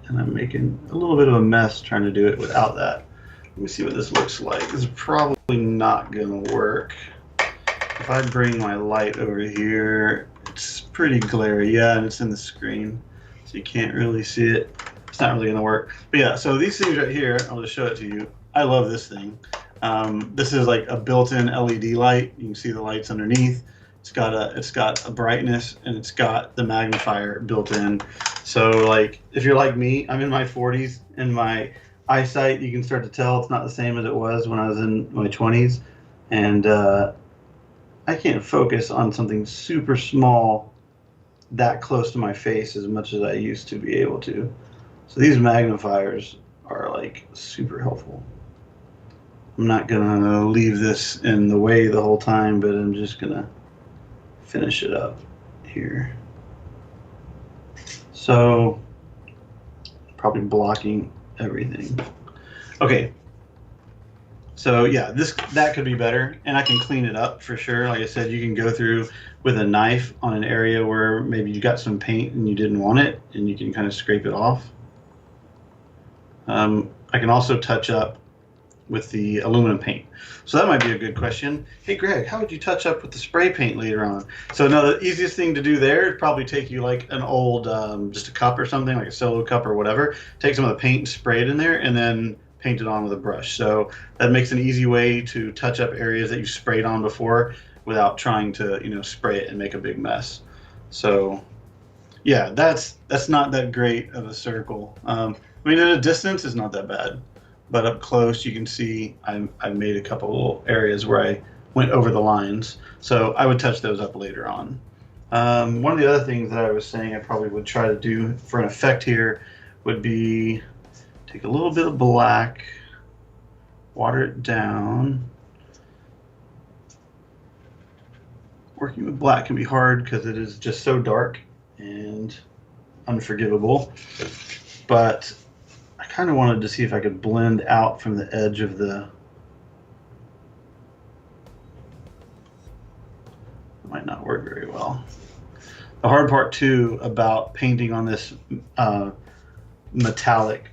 And I'm making a little bit of a mess trying to do it without that. Let me see what this looks like. This is probably not going to work. If I bring my light over here, it's pretty glary. Yeah, and it's in the screen, so you can't really see it. It's not really going to work. But yeah, so these things right here, I'll just show it to you. I love this thing. This is like a built-in LED light. You can see the lights underneath. It's got a brightness, and it's got the magnifier built in. So like if you're like me, I'm in my 40s, and my eyesight, you can start to tell it's not the same as it was when I was in my 20s, and I can't focus on something super small that close to my face as much as I used to be able to. So these magnifiers are like super helpful. I'm not gonna leave this in the way the whole time, but I'm just gonna finish it up here. So probably blocking everything. Okay. So yeah, that could be better, and I can clean it up for sure. Like I said, you can go through with a knife on an area where maybe you got some paint and you didn't want it, and you can kind of scrape it off. I can also touch up with the aluminum paint. So that might be a good question. Hey Greg, how would you touch up with the spray paint later on? So no, the easiest thing to do there would probably take you like an old, just a cup or something, like a solo cup or whatever. Take some of the paint and spray it in there, and then paint it on with a brush. So that makes an easy way to touch up areas that you sprayed on before without trying to, spray it and make a big mess. So yeah, that's not that great of a circle. I mean, at a distance, it's not that bad, but up close, you can see I made a couple little areas where I went over the lines. So I would touch those up later on. One of the other things that I was saying I probably would try to do for an effect here would be take a little bit of black, water it down. Working with black can be hard because it is just so dark and unforgivable, but I kind of wanted to see if I could blend out from the edge of the... It might not work very well. The hard part too about painting on this metallic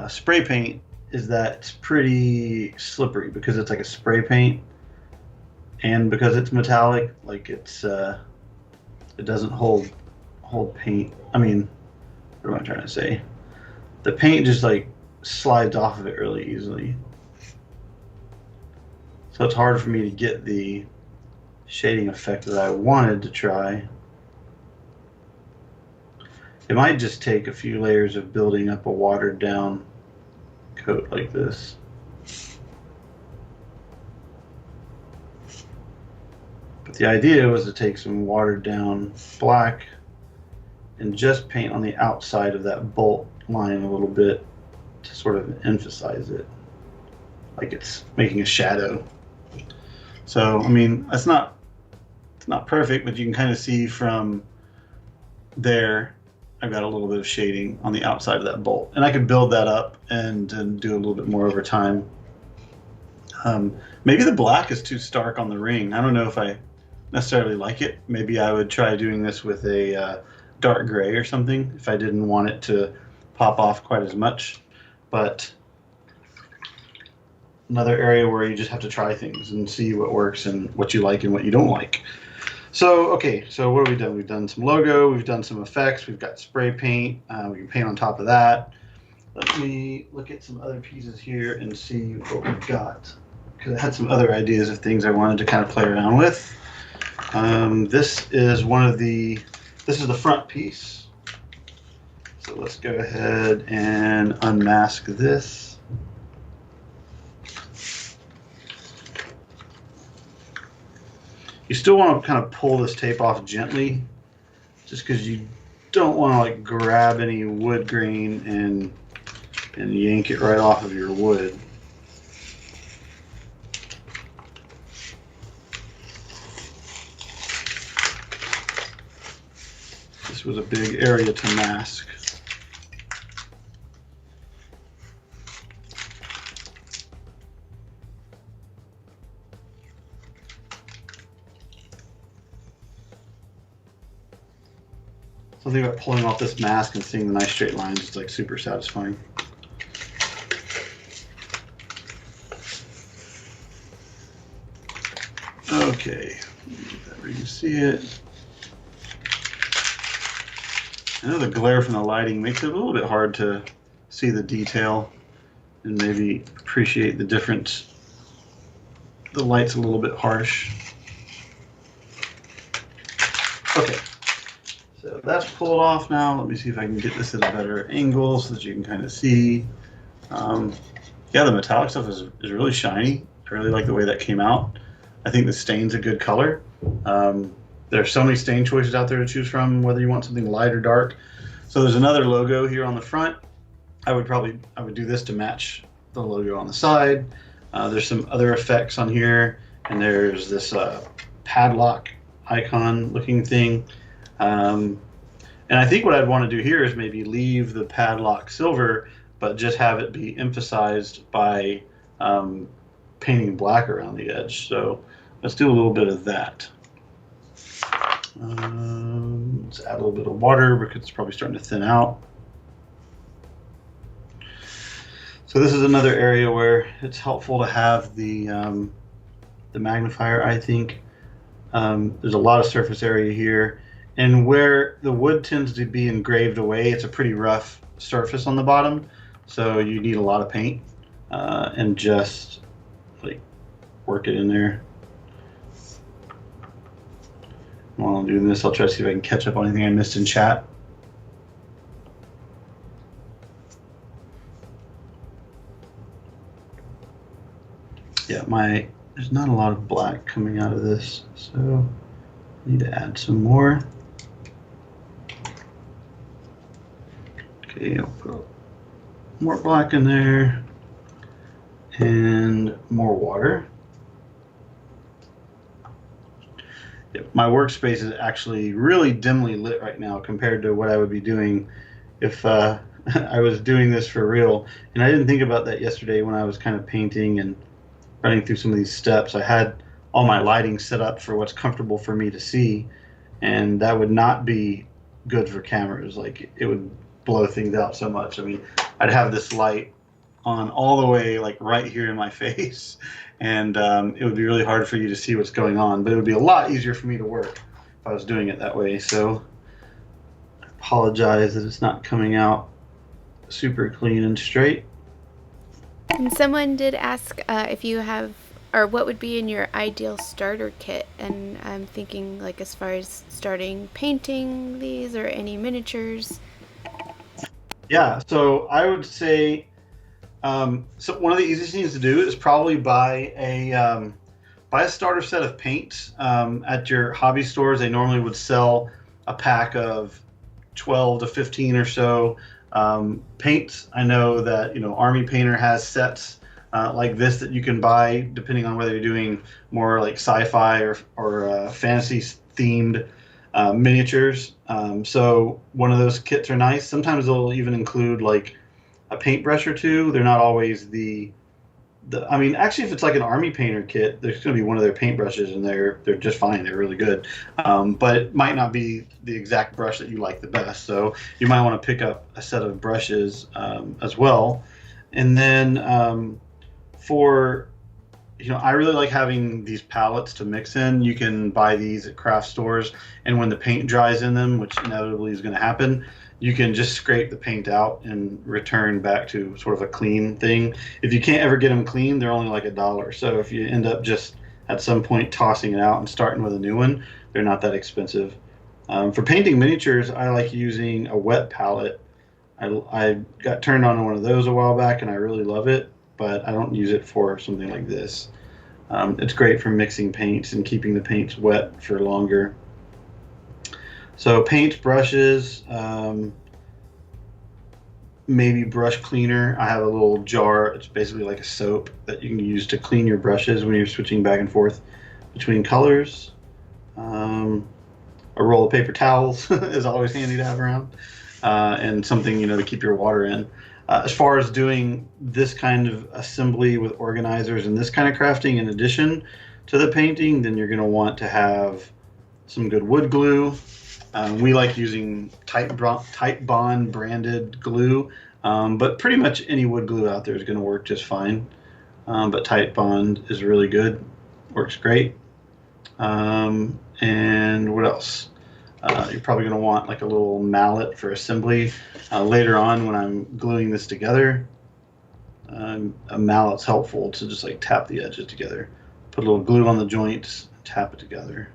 spray paint is that it's pretty slippery because it's like a spray paint, and because it's metallic, like it doesn't hold paint. I mean, what am I trying to say? The paint just like slides off of it really easily. So it's hard for me to get the shading effect that I wanted to try. It might just take a few layers of building up a watered down coat like this. But the idea was to take some watered down black and just paint on the outside of that bolt line a little bit to sort of emphasize it, like it's making a shadow. So I mean, it's not perfect, but you can kind of see from there I've got a little bit of shading on the outside of that bolt, and I could build that up and do a little bit more over time. Maybe the black is too stark on the ring. I don't know if I necessarily like it. Maybe I would try doing this with a dark gray or something if I didn't want it to pop off quite as much. But another area where you just have to try things and see what works and what you like and what you don't like. So, okay, so what have we done? We've done some logo, we've done some effects, we've got spray paint, we can paint on top of that. Let me look at some other pieces here and see what we've got, because I had some other ideas of things I wanted to kind of play around with. This is the front piece. So let's go ahead and unmask this. You still want to kind of pull this tape off gently, just because you don't want to like grab any wood grain and yank it right off of your wood. This was a big area to mask. Something about pulling off this mask and seeing the nice straight lines is like super satisfying. Okay, where you see it. I know the glare from the lighting makes it a little bit hard to see the detail and maybe appreciate the difference. The light's a little bit harsh. Okay. So that's pulled off now. Let me see if I can get this at a better angle so that you can kind of see. Yeah, the metallic stuff is really shiny. I really like the way that came out. I think the stain's a good color. There are so many stain choices out there to choose from, whether you want something light or dark. So there's another logo here on the front. I would do this to match the logo on the side. There's some other effects on here, and there's this padlock icon looking thing. And I think what I'd want to do here is maybe leave the padlock silver, but just have it be emphasized by painting black around the edge. So let's do a little bit of that. Let's add a little bit of water because it's probably starting to thin out. So this is another area where it's helpful to have the magnifier, I think. There's a lot of surface area here. And where the wood tends to be engraved away, it's a pretty rough surface on the bottom. So you need a lot of paint and just like work it in there. While I'm doing this, I'll try to see if I can catch up on anything I missed in chat. Yeah, there's not a lot of black coming out of this, so I need to add some more. Okay, I'll put more black in there and more water. My workspace is actually really dimly lit right now compared to what I would be doing if I was doing this for real. And I didn't think about that yesterday when I was kind of painting and running through some of these steps. I had all my lighting set up for what's comfortable for me to see, and that would not be good for cameras. Like, it would blow things out so much. I mean, I'd have this light on all the way like right here in my face, and it would be really hard for you to see what's going on, but it would be a lot easier for me to work if I was doing it that way. So I apologize that it's not coming out super clean and straight. And someone did ask if you have, or what would be in your ideal starter kit, and I'm thinking like as far as starting painting these or any miniatures. Yeah, so I would say so one of the easiest things to do is probably buy a starter set of paints at your hobby stores. They normally would sell a pack of 12 to 15 or so paints. I know that Army Painter has sets like this that you can buy depending on whether you're doing more like sci-fi or fantasy themed miniatures. So one of those kits are nice. Sometimes they'll even include like a paintbrush or two. They're not always the I mean, actually, if it's like an army painter kit, there's going to be one of their paintbrushes, and they're just fine. They're really good, but it might not be the exact brush that you like the best. So you might want to pick up a set of brushes as well. And then for I really like having these palettes to mix in. You can buy these at craft stores, and when the paint dries in them, which inevitably is going to happen, you can just scrape the paint out and return back to sort of a clean thing. If you can't ever get them clean, they're only like $1. So if you end up just at some point tossing it out and starting with a new one, they're not that expensive. For painting miniatures, I like using a wet palette. I got turned on one of those a while back, and I really love it, but I don't use it for something like this. It's great for mixing paints and keeping the paints wet for longer. So paints, brushes, maybe brush cleaner. I have a little jar. It's basically like a soap that you can use to clean your brushes when you're switching back and forth between colors. A roll of paper towels is always handy to have around, and something to keep your water in. As far as doing this kind of assembly with organizers and this kind of crafting in addition to the painting, then you're going to want to have some good wood glue. We like using Titebond branded glue, but pretty much any wood glue out there is going to work just fine. But Titebond is really good, works great. And what else? You're probably going to want like a little mallet for assembly. Later on, when I'm gluing this together, a mallet's helpful to just like tap the edges together. Put a little glue on the joints, tap it together.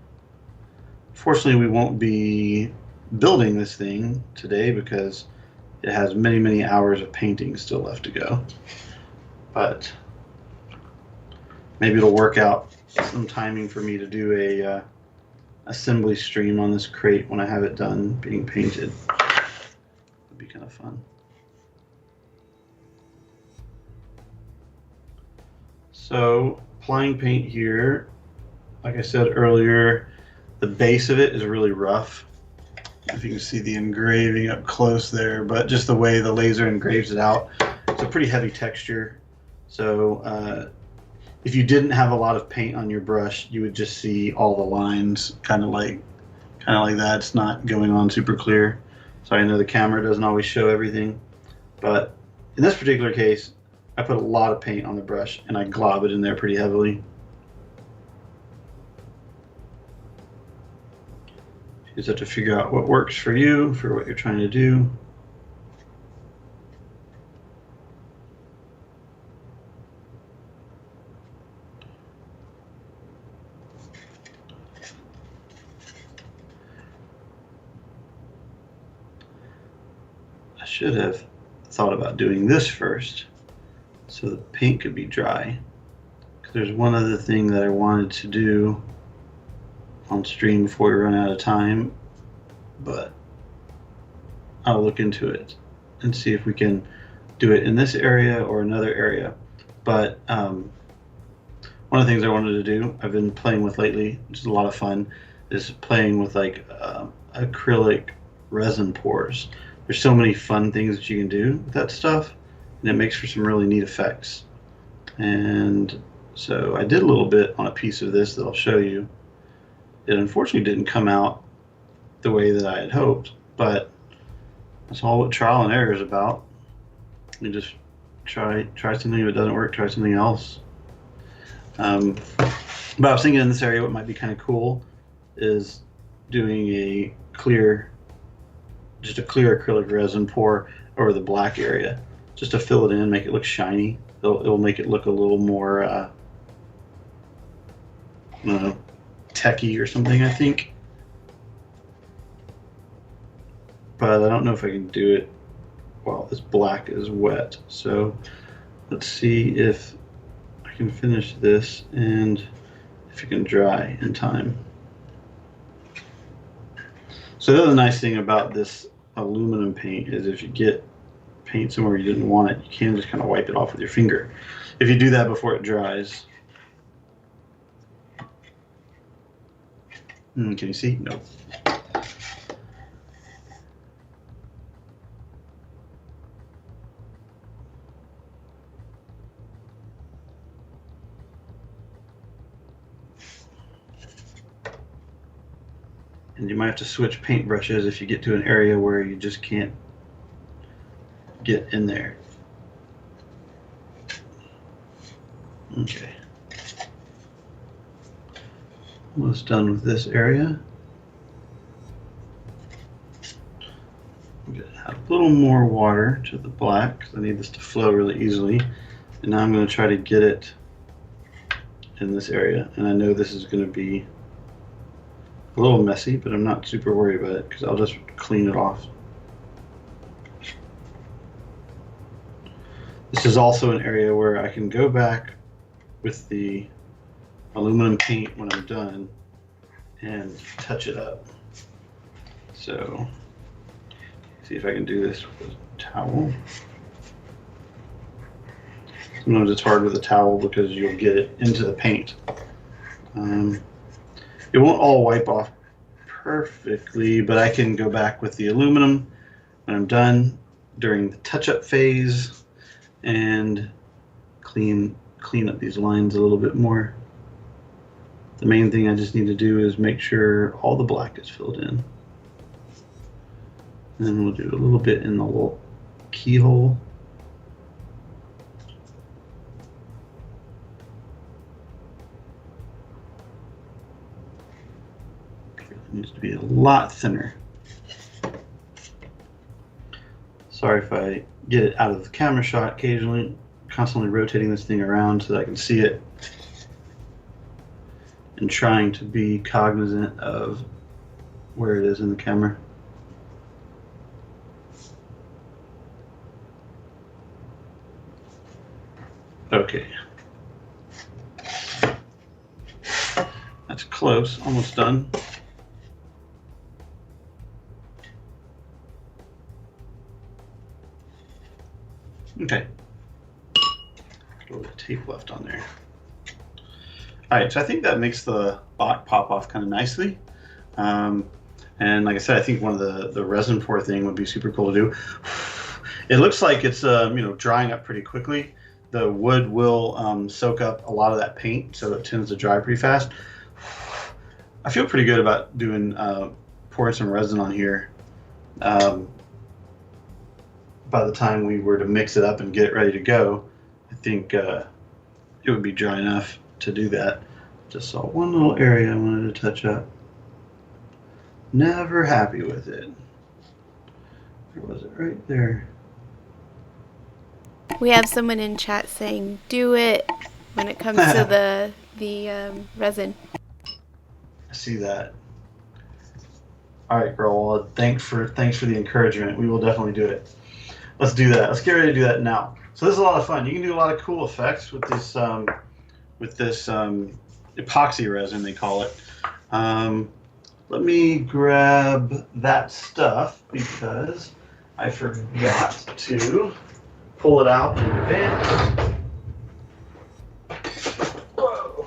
Fortunately, we won't be building this thing today because it has many, many hours of painting still left to go. But maybe it'll work out some timing for me to do a assembly stream on this crate when I have it done being painted. It'd be kind of fun. So applying paint here, like I said earlier, the base of it is really rough. If you can see the engraving up close there, but just the way the laser engraves it out, it's a pretty heavy texture. So if you didn't have a lot of paint on your brush, you would just see all the lines kind of like that. It's not going on super clear. So I know the camera doesn't always show everything, but in this particular case, I put a lot of paint on the brush and I glob it in there pretty heavily. You just have to figure out what works for you, for what you're trying to do. I should have thought about doing this first so the paint could be dry. Because there's one other thing that I wanted to do on stream before we run out of time, but I'll look into it and see if we can do it in this area or another area. But one of the things I wanted to do, I've been playing with lately, which is a lot of fun, is playing with like acrylic resin pours. There's so many fun things that you can do with that stuff, and it makes for some really neat effects. And so I did a little bit on a piece of this that I'll show you. It unfortunately didn't come out the way that I had hoped, but that's all what trial and error is about. You just try something. If it doesn't work, try something else. But I was thinking in this area what might be kind of cool is doing just a clear acrylic resin pour over the black area, just to fill it in, make it look shiny. It'll make it look a little more, I don't know, techie or something, I think. But I don't know if I can do it while this black is wet. So let's see if I can finish this and if it can dry in time. So the other nice thing about this aluminum paint is if you get paint somewhere you didn't want it, you can just kind of wipe it off with your finger. If you do that before it dries. Can you see? No. And you might have to switch paintbrushes if you get to an area where you just can't get in there. Okay. Almost done with this area. I'm going to add a little more water to the black because I need this to flow really easily. And now I'm going to try to get it in this area. And I know this is going to be a little messy, but I'm not super worried about it because I'll just clean it off. This is also an area where I can go back with the aluminum paint when I'm done and touch it up. So, see if I can do this with a towel. Sometimes it's hard with a towel because you'll get it into the paint. It won't all wipe off perfectly, but I can go back with the aluminum when I'm done during the touch-up phase and clean up these lines a little bit more. The main thing I just need to do is make sure all the black is filled in. And then we'll do a little bit in the little keyhole. It needs to be a lot thinner. Sorry if I get it out of the camera shot occasionally. Constantly rotating this thing around so that I can see it. And trying to be cognizant of where it is in the camera. Okay. That's close, almost done. Okay. A little bit of tape left on there. All right, so I think that makes the bot pop off kind of nicely. And like I said, I think one of the resin pour thing would be super cool to do. It looks like it's drying up pretty quickly. The wood will soak up a lot of that paint, so it tends to dry pretty fast. I feel pretty good about doing pouring some resin on here. By the time we were to mix it up and get it ready to go, I think it would be dry enough to do that. Just saw one little area I wanted to touch up. Never happy with it. Where was it? Right there. We have someone in chat saying, "Do it" when it comes to the resin. I see that. All right, girl. Well, thanks for the encouragement. We will definitely do it. Let's do that. Let's get ready to do that now. So this is a lot of fun. You can do a lot of cool effects with this epoxy resin, they call it. Let me grab that stuff because I forgot to pull it out in advance. Whoa.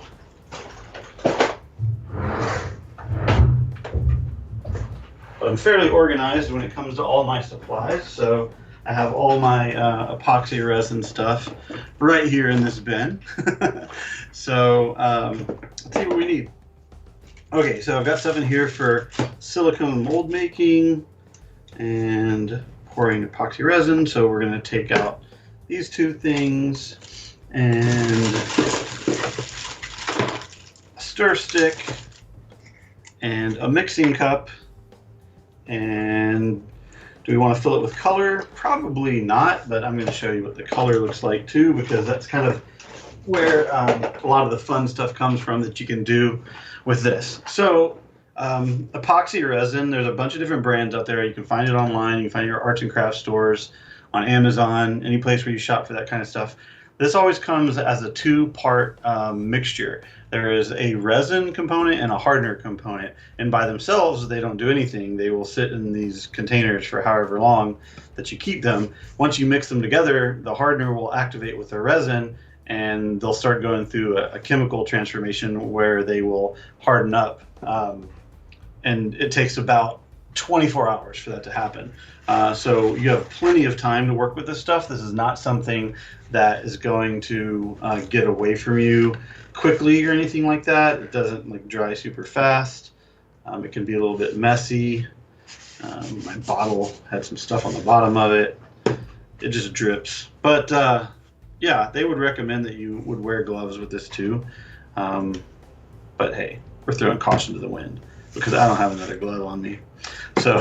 But I'm fairly organized when it comes to all my supplies, so I have all my epoxy resin stuff right here in this bin. So let's see what we need. Okay, so I've got stuff in here for silicone mold making and pouring epoxy resin. So we're going to take out these two things and a stir stick and a mixing cup. And do we want to fill it with color? Probably not, but I'm going to show you what the color looks like too, because that's kind of where a lot of the fun stuff comes from that you can do with this. So epoxy resin, there's a bunch of different brands out there. You can find it online. You can find it in your arts and crafts stores, on Amazon, any place where you shop for that kind of stuff. This always comes as a two-part mixture. There is a resin component and a hardener component. And by themselves, they don't do anything. They will sit in these containers for however long that you keep them. Once you mix them together, the hardener will activate with the resin, and they'll start going through a chemical transformation where they will harden up. And it takes about 24 hours for that to happen. So you have plenty of time to work with this stuff. This is not something that is going to get away from you quickly or anything like that. It doesn't dry super fast. It can be a little bit messy. My bottle had some stuff on the bottom of it. It just drips. But yeah, they would recommend that you would wear gloves with this too. But hey, we're throwing caution to the wind because I don't have another glove on me. So,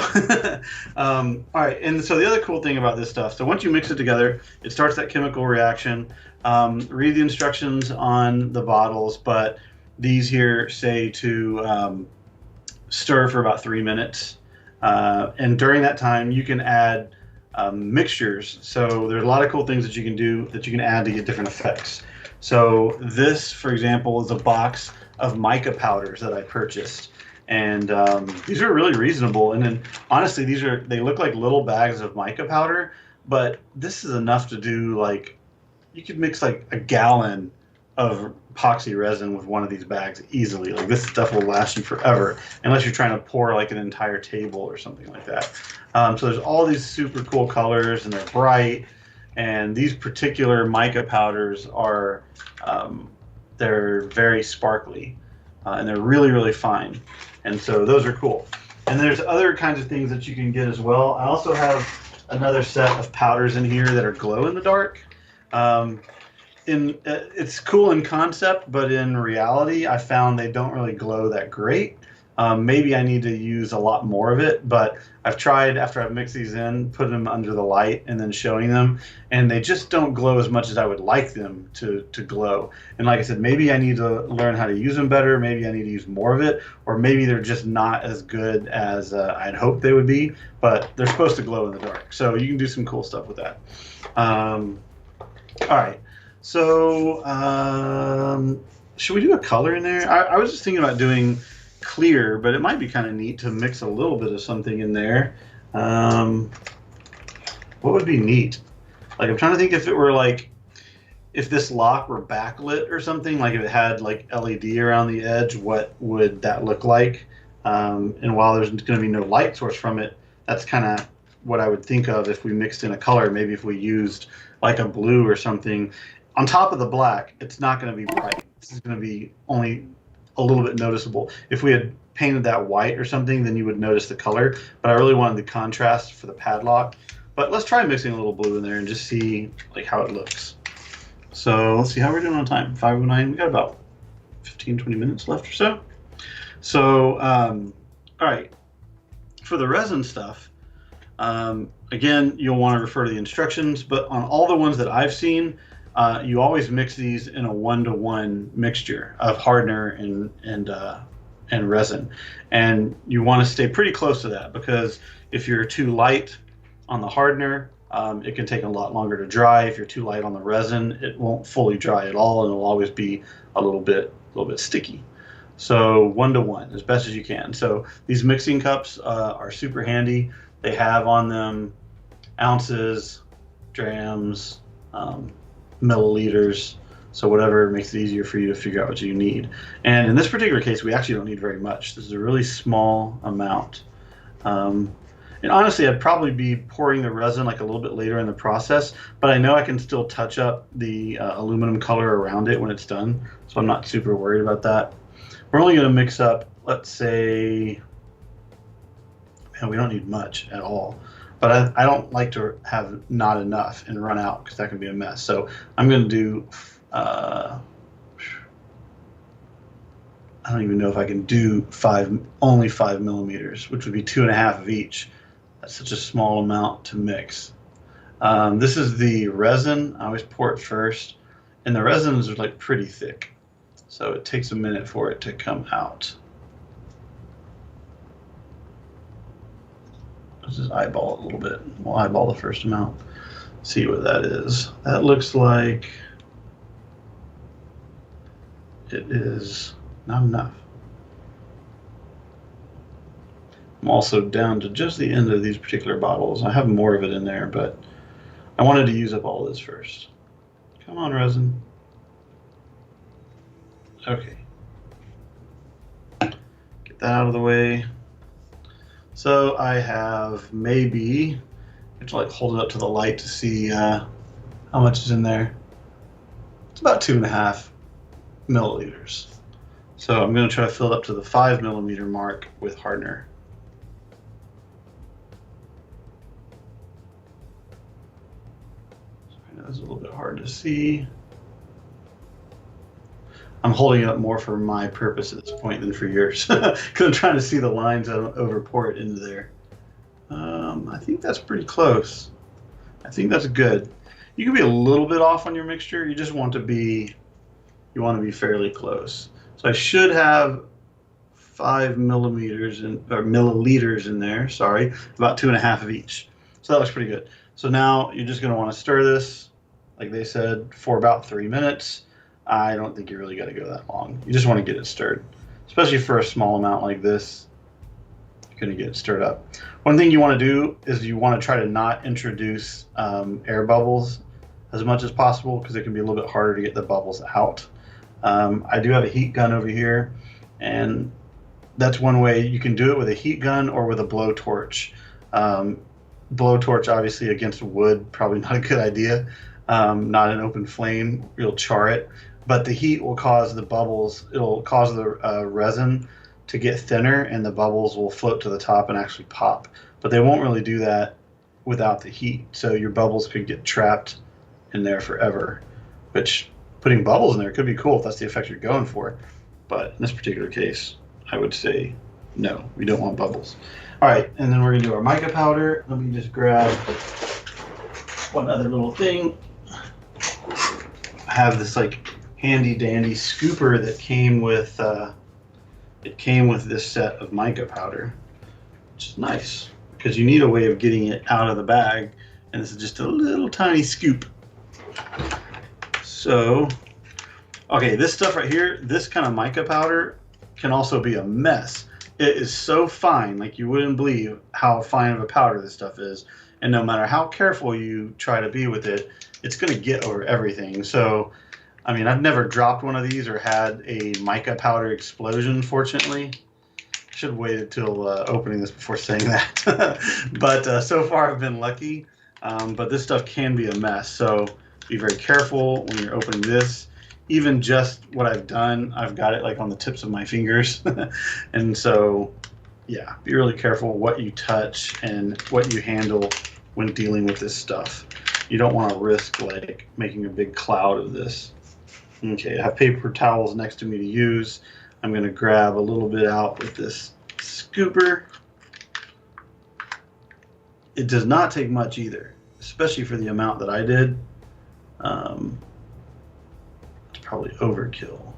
all right. And so the other cool thing about this stuff, so once you mix it together, it starts that chemical reaction. Read the instructions on the bottles, but these here say to stir for about 3 minutes. And during that time, you can add mixtures. So there's a lot of cool things that you can do that you can add to get different effects. So this, for example, is a box of mica powders that I purchased. And these are really reasonable. And then honestly, they look like little bags of mica powder, but this is enough to do like, you could mix like a gallon of epoxy resin with one of these bags easily. Like this stuff will last you forever, unless you're trying to pour like an entire table or something like that. So there's all these super cool colors, and they're bright. And these particular mica powders are, they're very sparkly, and they're really, really fine. And so those are cool. And there's other kinds of things that you can get as well. I also have another set of powders in here that are glow in the dark. It's cool in concept, but in reality, I found they don't really glow that great. Maybe I need to use a lot more of it, but I've tried, after I've mixed these in, putting them under the light and then showing them, and they just don't glow as much as I would like them to glow. And like I said, maybe I need to learn how to use them better, maybe I need to use more of it, or maybe they're just not as good as I'd hoped they would be, but they're supposed to glow in the dark. So you can do some cool stuff with that. All right. So, should we do a color in there? I was just thinking about doing clear, but it might be kind of neat to mix a little bit of something in there. What would be neat? Like, I'm trying to think if it were like, if this lock were backlit or something, like if it had like LED around the edge, what would that look like? And while there's going to be no light source from it, that's kind of what I would think of if we mixed in a color. Maybe if we used like a blue or something. On top of the black, it's not going to be bright. This is going to be only a little bit noticeable. If we had painted that white or something, then you would notice the color. But I really wanted the contrast for the padlock. But let's try mixing a little blue in there and just see like how it looks. So let's see how we're doing on time. 5:09. We got about 15-20 minutes left or so. So all right, for the resin stuff, again, you'll want to refer to the instructions. But on all the ones that I've seen, you always mix these in a 1-to-1 mixture of hardener and resin, and you want to stay pretty close to that, because if you're too light on the hardener, it can take a lot longer to dry. If you're too light on the resin, it won't fully dry at all, and it'll always be a little bit sticky. So 1-to-1 as best as you can. So these mixing cups are super handy. They have on them ounces, grams, milliliters, so whatever makes it easier for you to figure out what you need. And in this particular case, we actually don't need very much. This is a really small amount. And honestly, I'd probably be pouring the resin like a little bit later in the process, but I know I can still touch up the aluminum color around it when it's done, so I'm not super worried about that. We're only going to mix up, let's say, man, we don't need much at all. But I don't like to have not enough and run out, because that can be a mess. So I'm going to do, I don't even know if I can do only 5 millimeters, which would be 2.5 of each. That's such a small amount to mix. This is the resin. I always pour it first. And the resins are like pretty thick, so it takes a minute for it to come out. Let's just eyeball it a little bit. We'll eyeball the first amount. See what that is. That looks like it is not enough. I'm also down to just the end of these particular bottles. I have more of it in there, but I wanted to use up all this first. Come on, resin. Okay. Get that out of the way. So I have maybe, I have to like hold it up to the light to see how much is in there. It's about 2.5 milliliters. So I'm going to try to fill it up to the 5mm mark with hardener. Sorry, that's a little bit hard to see. I'm holding it up more for my purpose at this point than for yours, because I'm trying to see the lines. I don't over pour it into there. I think that's pretty close. I think that's good. You can be a little bit off on your mixture. You just want to be, fairly close. So I should have 5mm or milliliters in there. Sorry, about 2.5 of each. So that looks pretty good. So now you're just going to want to stir this, like they said, for about 3 minutes. I don't think you really got to go that long. You just want to get it stirred, especially for a small amount like this. You're going to get it stirred up. One thing you want to do is you want to try to not introduce air bubbles as much as possible, because it can be a little bit harder to get the bubbles out. I do have a heat gun over here, and that's one way. You can do it with a heat gun or with a blowtorch. Blowtorch, obviously, against wood, probably not a good idea. Not an open flame, you'll char it. But the heat will cause the bubbles, it'll cause the resin to get thinner, and the bubbles will float to the top and actually pop. But they won't really do that without the heat. So your bubbles could get trapped in there forever, which putting bubbles in there could be cool if that's the effect you're going for. But in this particular case, I would say no, we don't want bubbles. All right, and then we're gonna do our mica powder. Let me just grab one other little thing. I have this like handy dandy scooper that came with this set of mica powder, which is nice because you need a way of getting it out of the bag, and this is just a little tiny scoop. So, okay, this stuff right here, this kind of mica powder can also be a mess. It is so fine, like you wouldn't believe how fine of a powder this stuff is. And no matter how careful you try to be with it, it's going to get over everything. So, I mean, I've never dropped one of these or had a mica powder explosion, fortunately. I should have waited till opening this before saying that. But so far I've been lucky. But this stuff can be a mess. So be very careful when you're opening this. Even just what I've done, I've got it like on the tips of my fingers. And so, yeah, be really careful what you touch and what you handle when dealing with this stuff. You don't want to risk like making a big cloud of this. Okay, I have paper towels next to me to use. I'm going to grab a little bit out with this scooper. It does not take much either, especially for the amount that I did. It's probably overkill.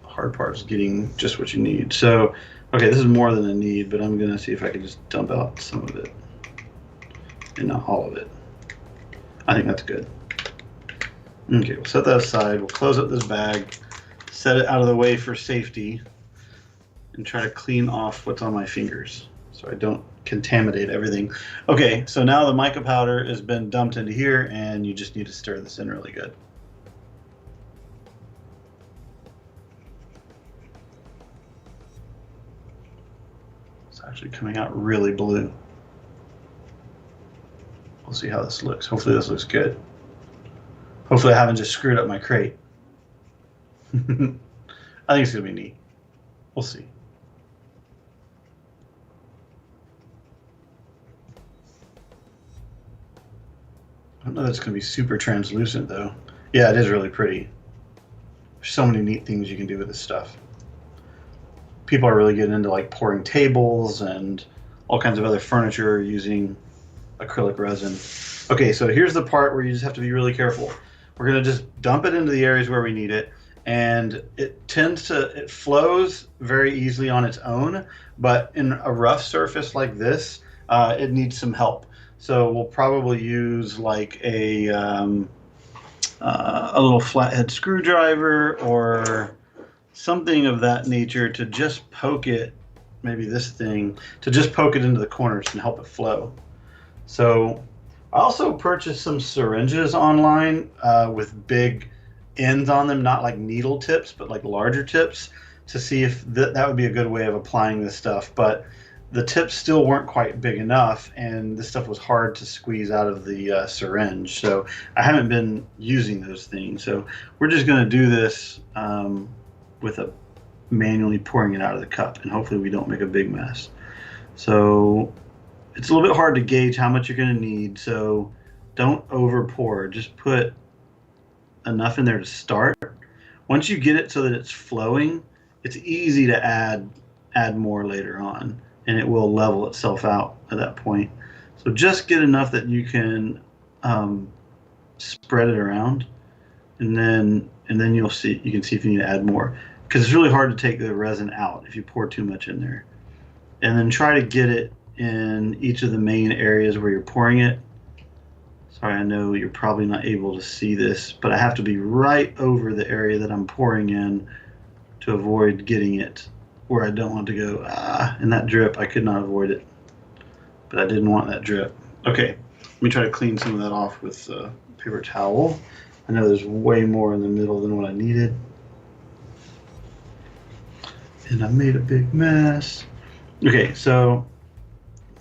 The hard part is getting just what you need. So, okay, this is more than a need, but I'm going to see if I can just dump out some of it. And not all of it. I think that's good. Okay, we'll set that aside. We'll close up this bag, set it out of the way for safety, and try to clean off what's on my fingers so I don't contaminate everything. Okay, so now the mica powder has been dumped into here, and you just need to stir this in really good. It's actually coming out really blue. We'll see how this looks. Hopefully this looks good. Hopefully I haven't just screwed up my crate. I think it's going to be neat. We'll see. I don't know that it's going to be super translucent though. Yeah, it is really pretty. There's so many neat things you can do with this stuff. People are really getting into like pouring tables and all kinds of other furniture using acrylic resin. Okay, so here's the part where you just have to be really careful. We're going to just dump it into the areas where we need it, and it flows very easily on its own, but in a rough surface like this, it needs some help. So we'll probably use like a little flathead screwdriver or something of that nature to just poke it, maybe this thing, to just poke it into the corners and help it flow. So I also purchased some syringes online with big ends on them, not like needle tips, but like larger tips, to see if that would be a good way of applying this stuff. But the tips still weren't quite big enough, and this stuff was hard to squeeze out of the syringe. So I haven't been using those things. So we're just going to do this with a manually pouring it out of the cup, and hopefully we don't make a big mess. So it's a little bit hard to gauge how much you're going to need. So don't over pour. Just put enough in there to start. Once you get it so that it's flowing, it's easy to add more later on, and it will level itself out at that point. So just get enough that you can spread it around, and then you can see if you need to add more, because it's really hard to take the resin out if you pour too much in there. And then try to get it in each of the main areas where you're pouring it. Sorry, I know you're probably not able to see this, but I have to be right over the area that I'm pouring in to avoid getting it where I don't want to go. And that drip, I could not avoid it, but I didn't want that drip. Okay, let me try to clean some of that off with a paper towel. I know there's way more in the middle than what I needed, and I made a big mess. Okay, so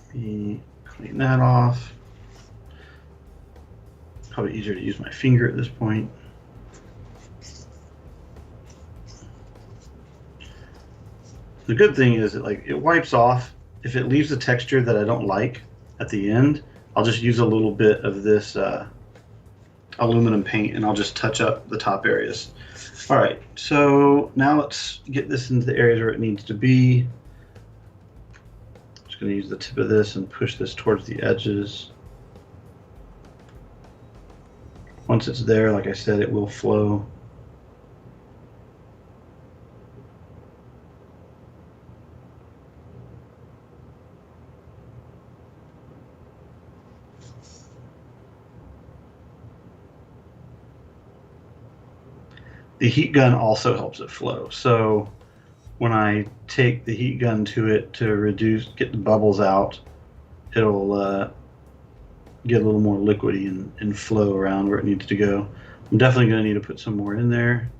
let me clean that off. Probably easier to use my finger at this point. The good thing is that it wipes off. If it leaves a texture that I don't like at the end, I'll just use a little bit of this aluminum paint, and I'll just touch up the top areas. All right, so now let's get this into the areas where it needs to be. I'm just going to use the tip of this and push this towards the edges. Once it's there, like I said, it will flow. The heat gun also helps it flow. So when I take the heat gun to it to get the bubbles out, it'll get a little more liquidy and flow around where it needs to go. I'm definitely going to need to put some more in there.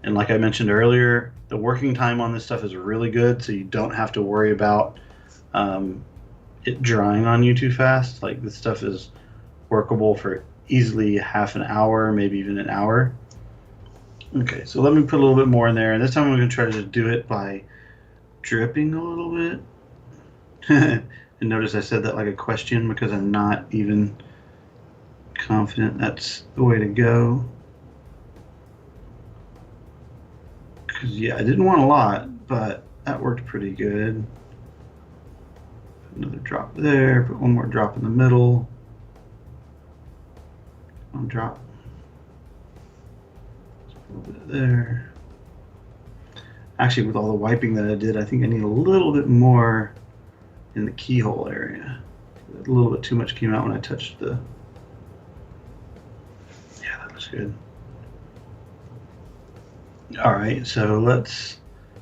And like I mentioned earlier, the working time on this stuff is really good, so you don't have to worry about it drying on you too fast. Like, this stuff is workable for easily half an hour, maybe even an hour. Okay, so let me put a little bit more in there, and this time I'm going to try to do it by dripping a little bit. And notice I said that like a question, because I'm not even confident that's the way to go. Because, yeah, I didn't want a lot, but that worked pretty good. Put another drop there, put one more drop in the middle. One drop. A little bit there. Actually, with all the wiping that I did, I think I need a little bit more in the keyhole area. A little bit too much came out when I touched the... Yeah, that was good. All right, so let's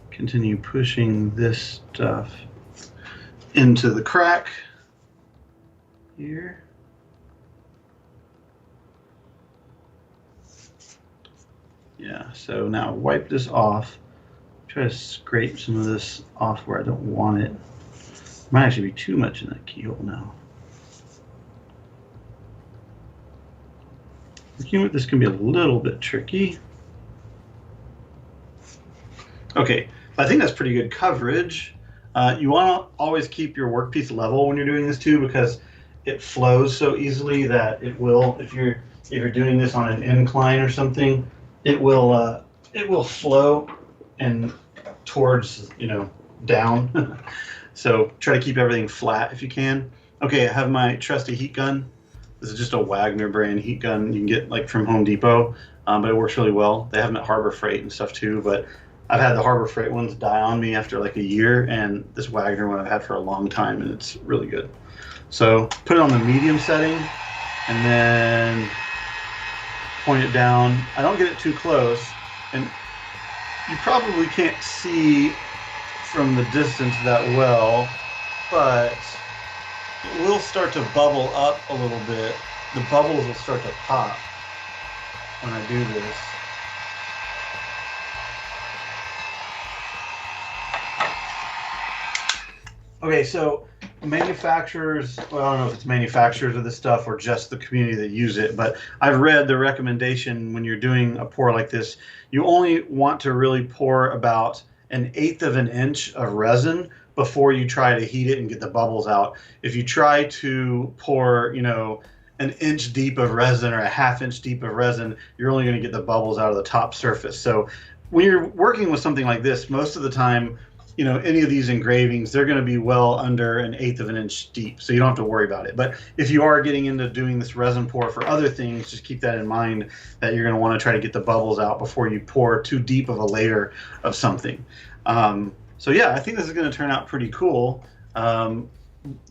continue pushing this stuff into the crack here. Yeah, so now wipe this off. Try to scrape some of this off where I don't want it. Might actually be too much in that keyhole now. Working with this can be a little bit tricky. Okay, I think that's pretty good coverage. You want to always keep your workpiece level when you're doing this too, because it flows so easily that it will, if you're doing this on an incline or something, it will flow and towards, down. So try to keep everything flat if you can. Okay, I have my trusty heat gun. This is just a Wagner brand heat gun you can get from Home Depot, but it works really well. They have them at Harbor Freight and stuff too, but I've had the Harbor Freight ones die on me after like a year, and this Wagner one I've had for a long time, and it's really good. So put it on the medium setting, and then point it down. I don't get it too close, and you probably can't see from the distance that well, but it will start to bubble up a little bit. The bubbles will start to pop when I do this. Okay, so manufacturers, well, I don't know if it's manufacturers of this stuff or just the community that use it, but I've read the recommendation when you're doing a pour like this, you only want to really pour about an eighth of an inch of resin before you try to heat it and get the bubbles out. If you try to pour, an inch deep of resin or a half inch deep of resin, you're only going to get the bubbles out of the top surface. So when you're working with something like this, most of the time, any of these engravings, they're going to be well under an eighth of an inch deep, so you don't have to worry about it. But if you are getting into doing this resin pour for other things, just keep that in mind, that you're going to want to try to get the bubbles out before you pour too deep of a layer of something. So yeah, I think this is going to turn out pretty cool.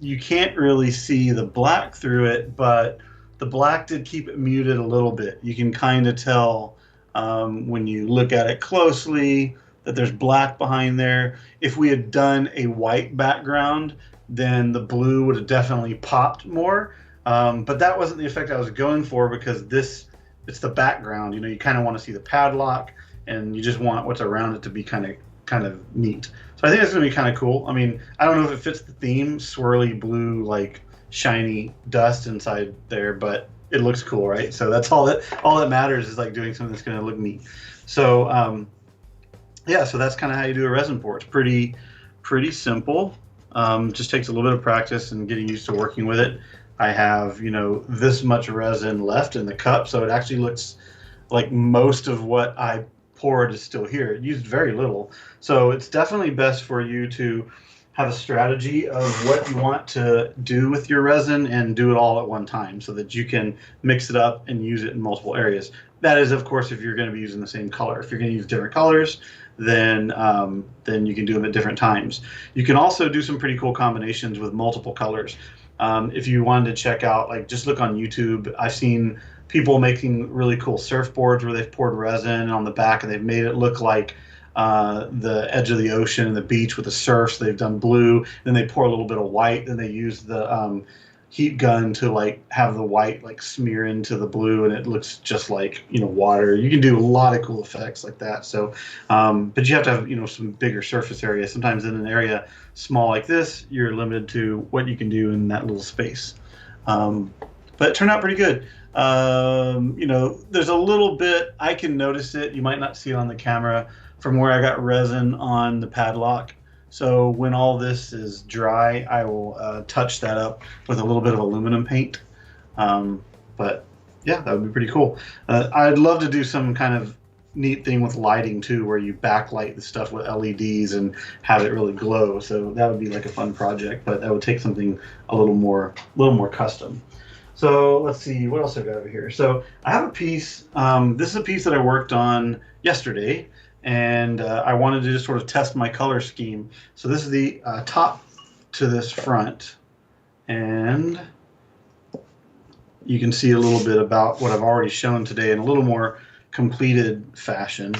You can't really see the black through it, but the black did keep it muted a little bit. You can kind of tell when you look at it closely that there's black behind there. If we had done a white background, then the blue would have definitely popped more. But that wasn't the effect I was going for, because it's the background. You kind of want to see the padlock, and you just want what's around it to be kind of neat. So I think it's going to be kind of cool. I mean, I don't know if it fits the theme, swirly blue, like shiny dust inside there, but it looks cool, right? So that's all that matters, is like doing something that's going to look neat. So yeah, so that's kind of how you do a resin pour. It's pretty simple. Just takes a little bit of practice and getting used to working with it. I have, this much resin left in the cup, so it actually looks like most of what I poured is still here. It used very little. So it's definitely best for you to have a strategy of what you want to do with your resin and do it all at one time, so that you can mix it up and use it in multiple areas. That is, of course, if you're going to be using the same color. If you're going to use different colors, then you can do them at different times. You can also do some pretty cool combinations with multiple colors. If you wanted to check out, like, just look on YouTube. I've seen people making really cool surfboards where they've poured resin on the back and they've made it look like the edge of the ocean and the beach with the surf. So they've done blue, then they pour a little bit of white, then they use the heat gun to like have the white like smear into the blue, and it looks just like water. You can do a lot of cool effects like that. So but you have to have some bigger surface area. Sometimes in an area small like this, you're limited to what you can do in that little space. But it turned out pretty good. There's a little bit, I can notice it, you might not see it on the camera, from where I got resin on the padlock. So when all this is dry, I will touch that up with a little bit of aluminum paint. But yeah, that would be pretty cool. I'd love to do some kind of neat thing with lighting too, where you backlight the stuff with LEDs and have it really glow. So that would be like a fun project, but that would take something a little more custom. So let's see, what else I've got over here. So I have a piece. This is a piece that I worked on yesterday, and I wanted to just sort of test my color scheme. So this is the top to this front, and you can see a little bit about what I've already shown today in a little more completed fashion.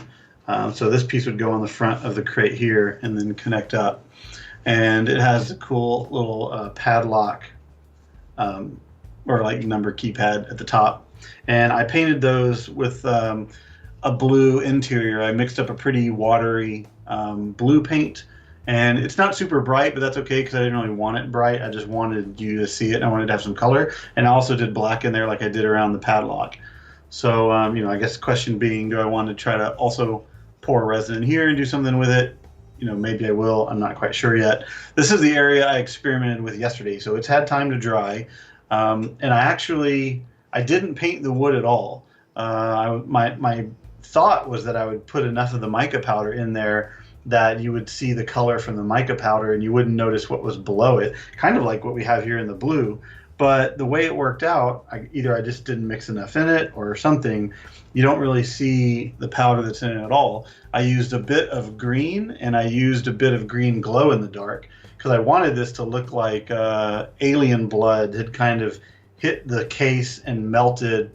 So this piece would go on the front of the crate here and then connect up, and it has a cool little padlock or like number keypad at the top, and I painted those with a blue interior. I mixed up a pretty watery blue paint, and it's not super bright, but that's okay because I didn't really want it bright. I just wanted you to see it, and I wanted to have some color, and I also did black in there like I did around the padlock. So I guess the question being, do I want to try to also pour resin in here and do something with it? Maybe I will. I'm not quite sure yet. This is the area I experimented with yesterday, so it's had time to dry. And I didn't paint the wood at all. My thought was that I would put enough of the mica powder in there that you would see the color from the mica powder and you wouldn't notice what was below it, kind of like what we have here in the blue. But the way it worked out, either I just didn't mix enough in it or something, you don't really see the powder that's in it at all. I used a bit of green, and I used a bit of green glow in the dark, because I wanted this to look like alien blood had kind of hit the case and melted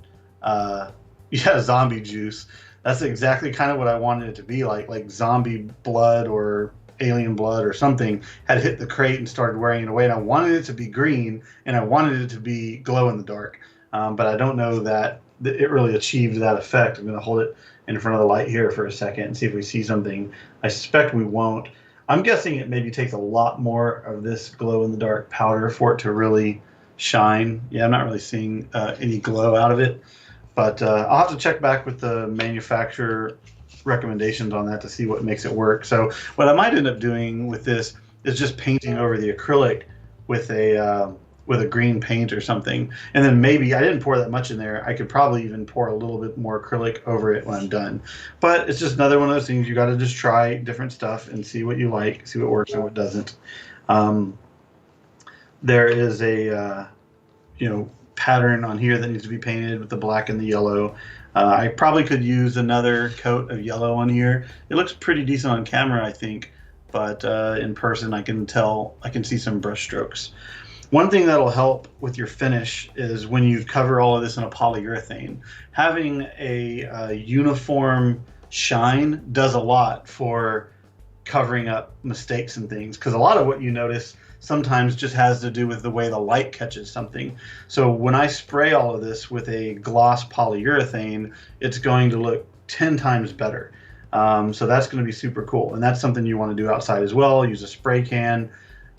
zombie juice. That's exactly kind of what I wanted it to be like zombie blood or alien blood or something had hit the crate and started wearing it away. And I wanted it to be green, and I wanted it to be glow in the dark. But I don't know that it really achieved that effect. I'm going to hold it in front of the light here for a second and see if we see something. I suspect we won't. I'm guessing it maybe takes a lot more of this glow-in-the-dark powder for it to really shine. Yeah, I'm not really seeing any glow out of it, but I'll have to check back with the manufacturer recommendations on that to see what makes it work. So what I might end up doing with this is just painting over the acrylic with a green paint or something, and then maybe I didn't pour that much in there. I could probably even pour a little bit more acrylic over it when I'm done. But it's just another one of those things you got to just try different stuff and see what you like, see what works and what doesn't. There is a pattern on here that needs to be painted with the black and the yellow. I probably could use another coat of yellow on here. It looks pretty decent on camera, I think, but in person I can see some brush strokes. One thing that'll help with your finish is when you cover all of this in a polyurethane, having a uniform shine does a lot for covering up mistakes and things, because a lot of what you notice sometimes just has to do with the way the light catches something. So when I spray all of this with a gloss polyurethane, it's going to look 10 times better. So that's going to be super cool, and that's something you want to do outside as well. Use a spray can,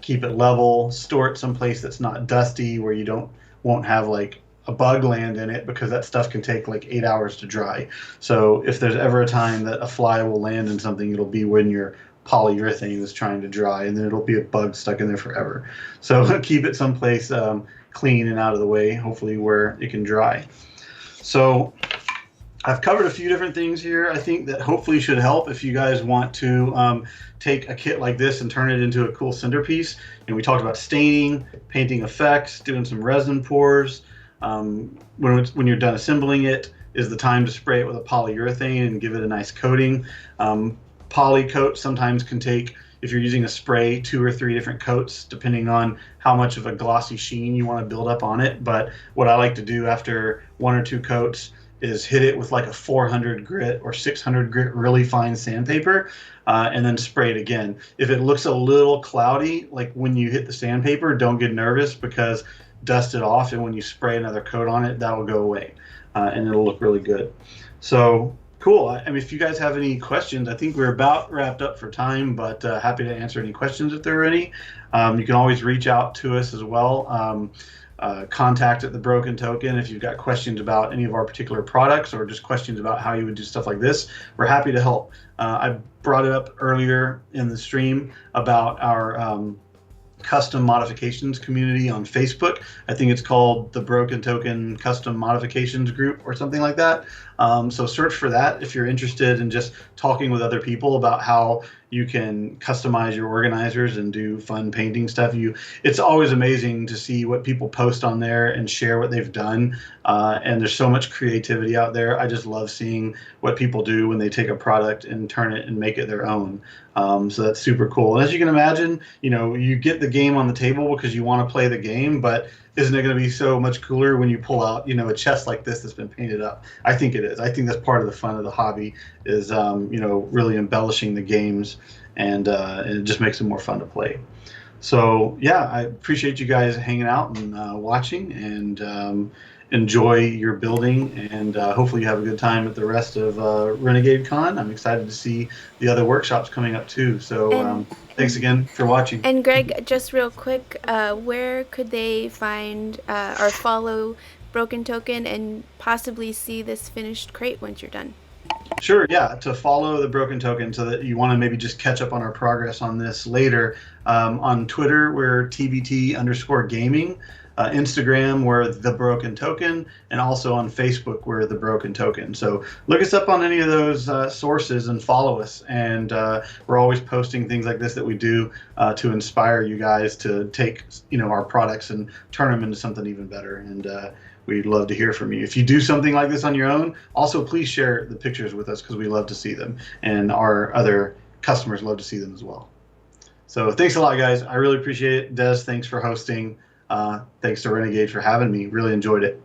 keep it level, store it someplace that's not dusty, where you won't have like a bug land in it, because that stuff can take like 8 hours to dry. So if there's ever a time that a fly will land in something, it'll be when your polyurethane is trying to dry, and then it'll be a bug stuck in there forever. So keep it someplace clean and out of the way, hopefully where it can dry. So I've covered a few different things here. I think that hopefully should help if you guys want to take a kit like this and turn it into a cool centerpiece. And we talked about staining, painting effects, doing some resin pours. When you're done assembling it, is the time to spray it with a polyurethane and give it a nice coating. Poly coat sometimes can take, if you're using a spray, 2 or 3 different coats, depending on how much of a glossy sheen you want to build up on it. But what I like to do after 1 or 2 coats is hit it with like a 400 grit or 600 grit really fine sandpaper, and then spray it again. If it looks a little cloudy, like when you hit the sandpaper, don't get nervous, because dust it off, and when you spray another coat on it, that will go away, and it'll look really good. So cool. I mean, if you guys have any questions, I think we're about wrapped up for time, but happy to answer any questions if there are any. You can always reach out to us as well. Contact at The Broken Token if you've got questions about any of our particular products, or just questions about how you would do stuff like this. We're happy to help. I brought it up earlier in the stream about our custom modifications community on Facebook. I think it's called the Broken Token Custom Modifications Group or something like that. So search for that if you're interested in just talking with other people about how you can customize your organizers and do fun painting stuff. It's always amazing to see what people post on there and share what they've done. And there's so much creativity out there. I just love seeing what people do when they take a product and turn it and make it their own. So that's super cool. And as you can imagine, you get the game on the table because you want to play the game, but isn't it going to be so much cooler when you pull out, a chest like this that's been painted up? I think it is. I think that's part of the fun of the hobby is, really embellishing the games, and it just makes them more fun to play. So yeah, I appreciate you guys hanging out and watching, and enjoy your building, and hopefully you have a good time at the rest of Renegade Con. I'm excited to see the other workshops coming up too. So thanks again for watching. And Greg, just real quick, where could they find or follow Broken Token and possibly see this finished crate once you're done? Sure, yeah, to follow the Broken Token, so that you want to maybe just catch up on our progress on this later. On Twitter, we're TBT_gaming. Instagram, we're The Broken Token, and also on Facebook, we're The Broken Token. So look us up on any of those sources and follow us. And we're always posting things like this that we do to inspire you guys to take, our products and turn them into something even better. And we'd love to hear from you. If you do something like this on your own, also please share the pictures with us, because we love to see them, and our other customers love to see them as well. So thanks a lot, guys. I really appreciate it. Des, thanks for hosting. Thanks to Renegade for having me. Really enjoyed it.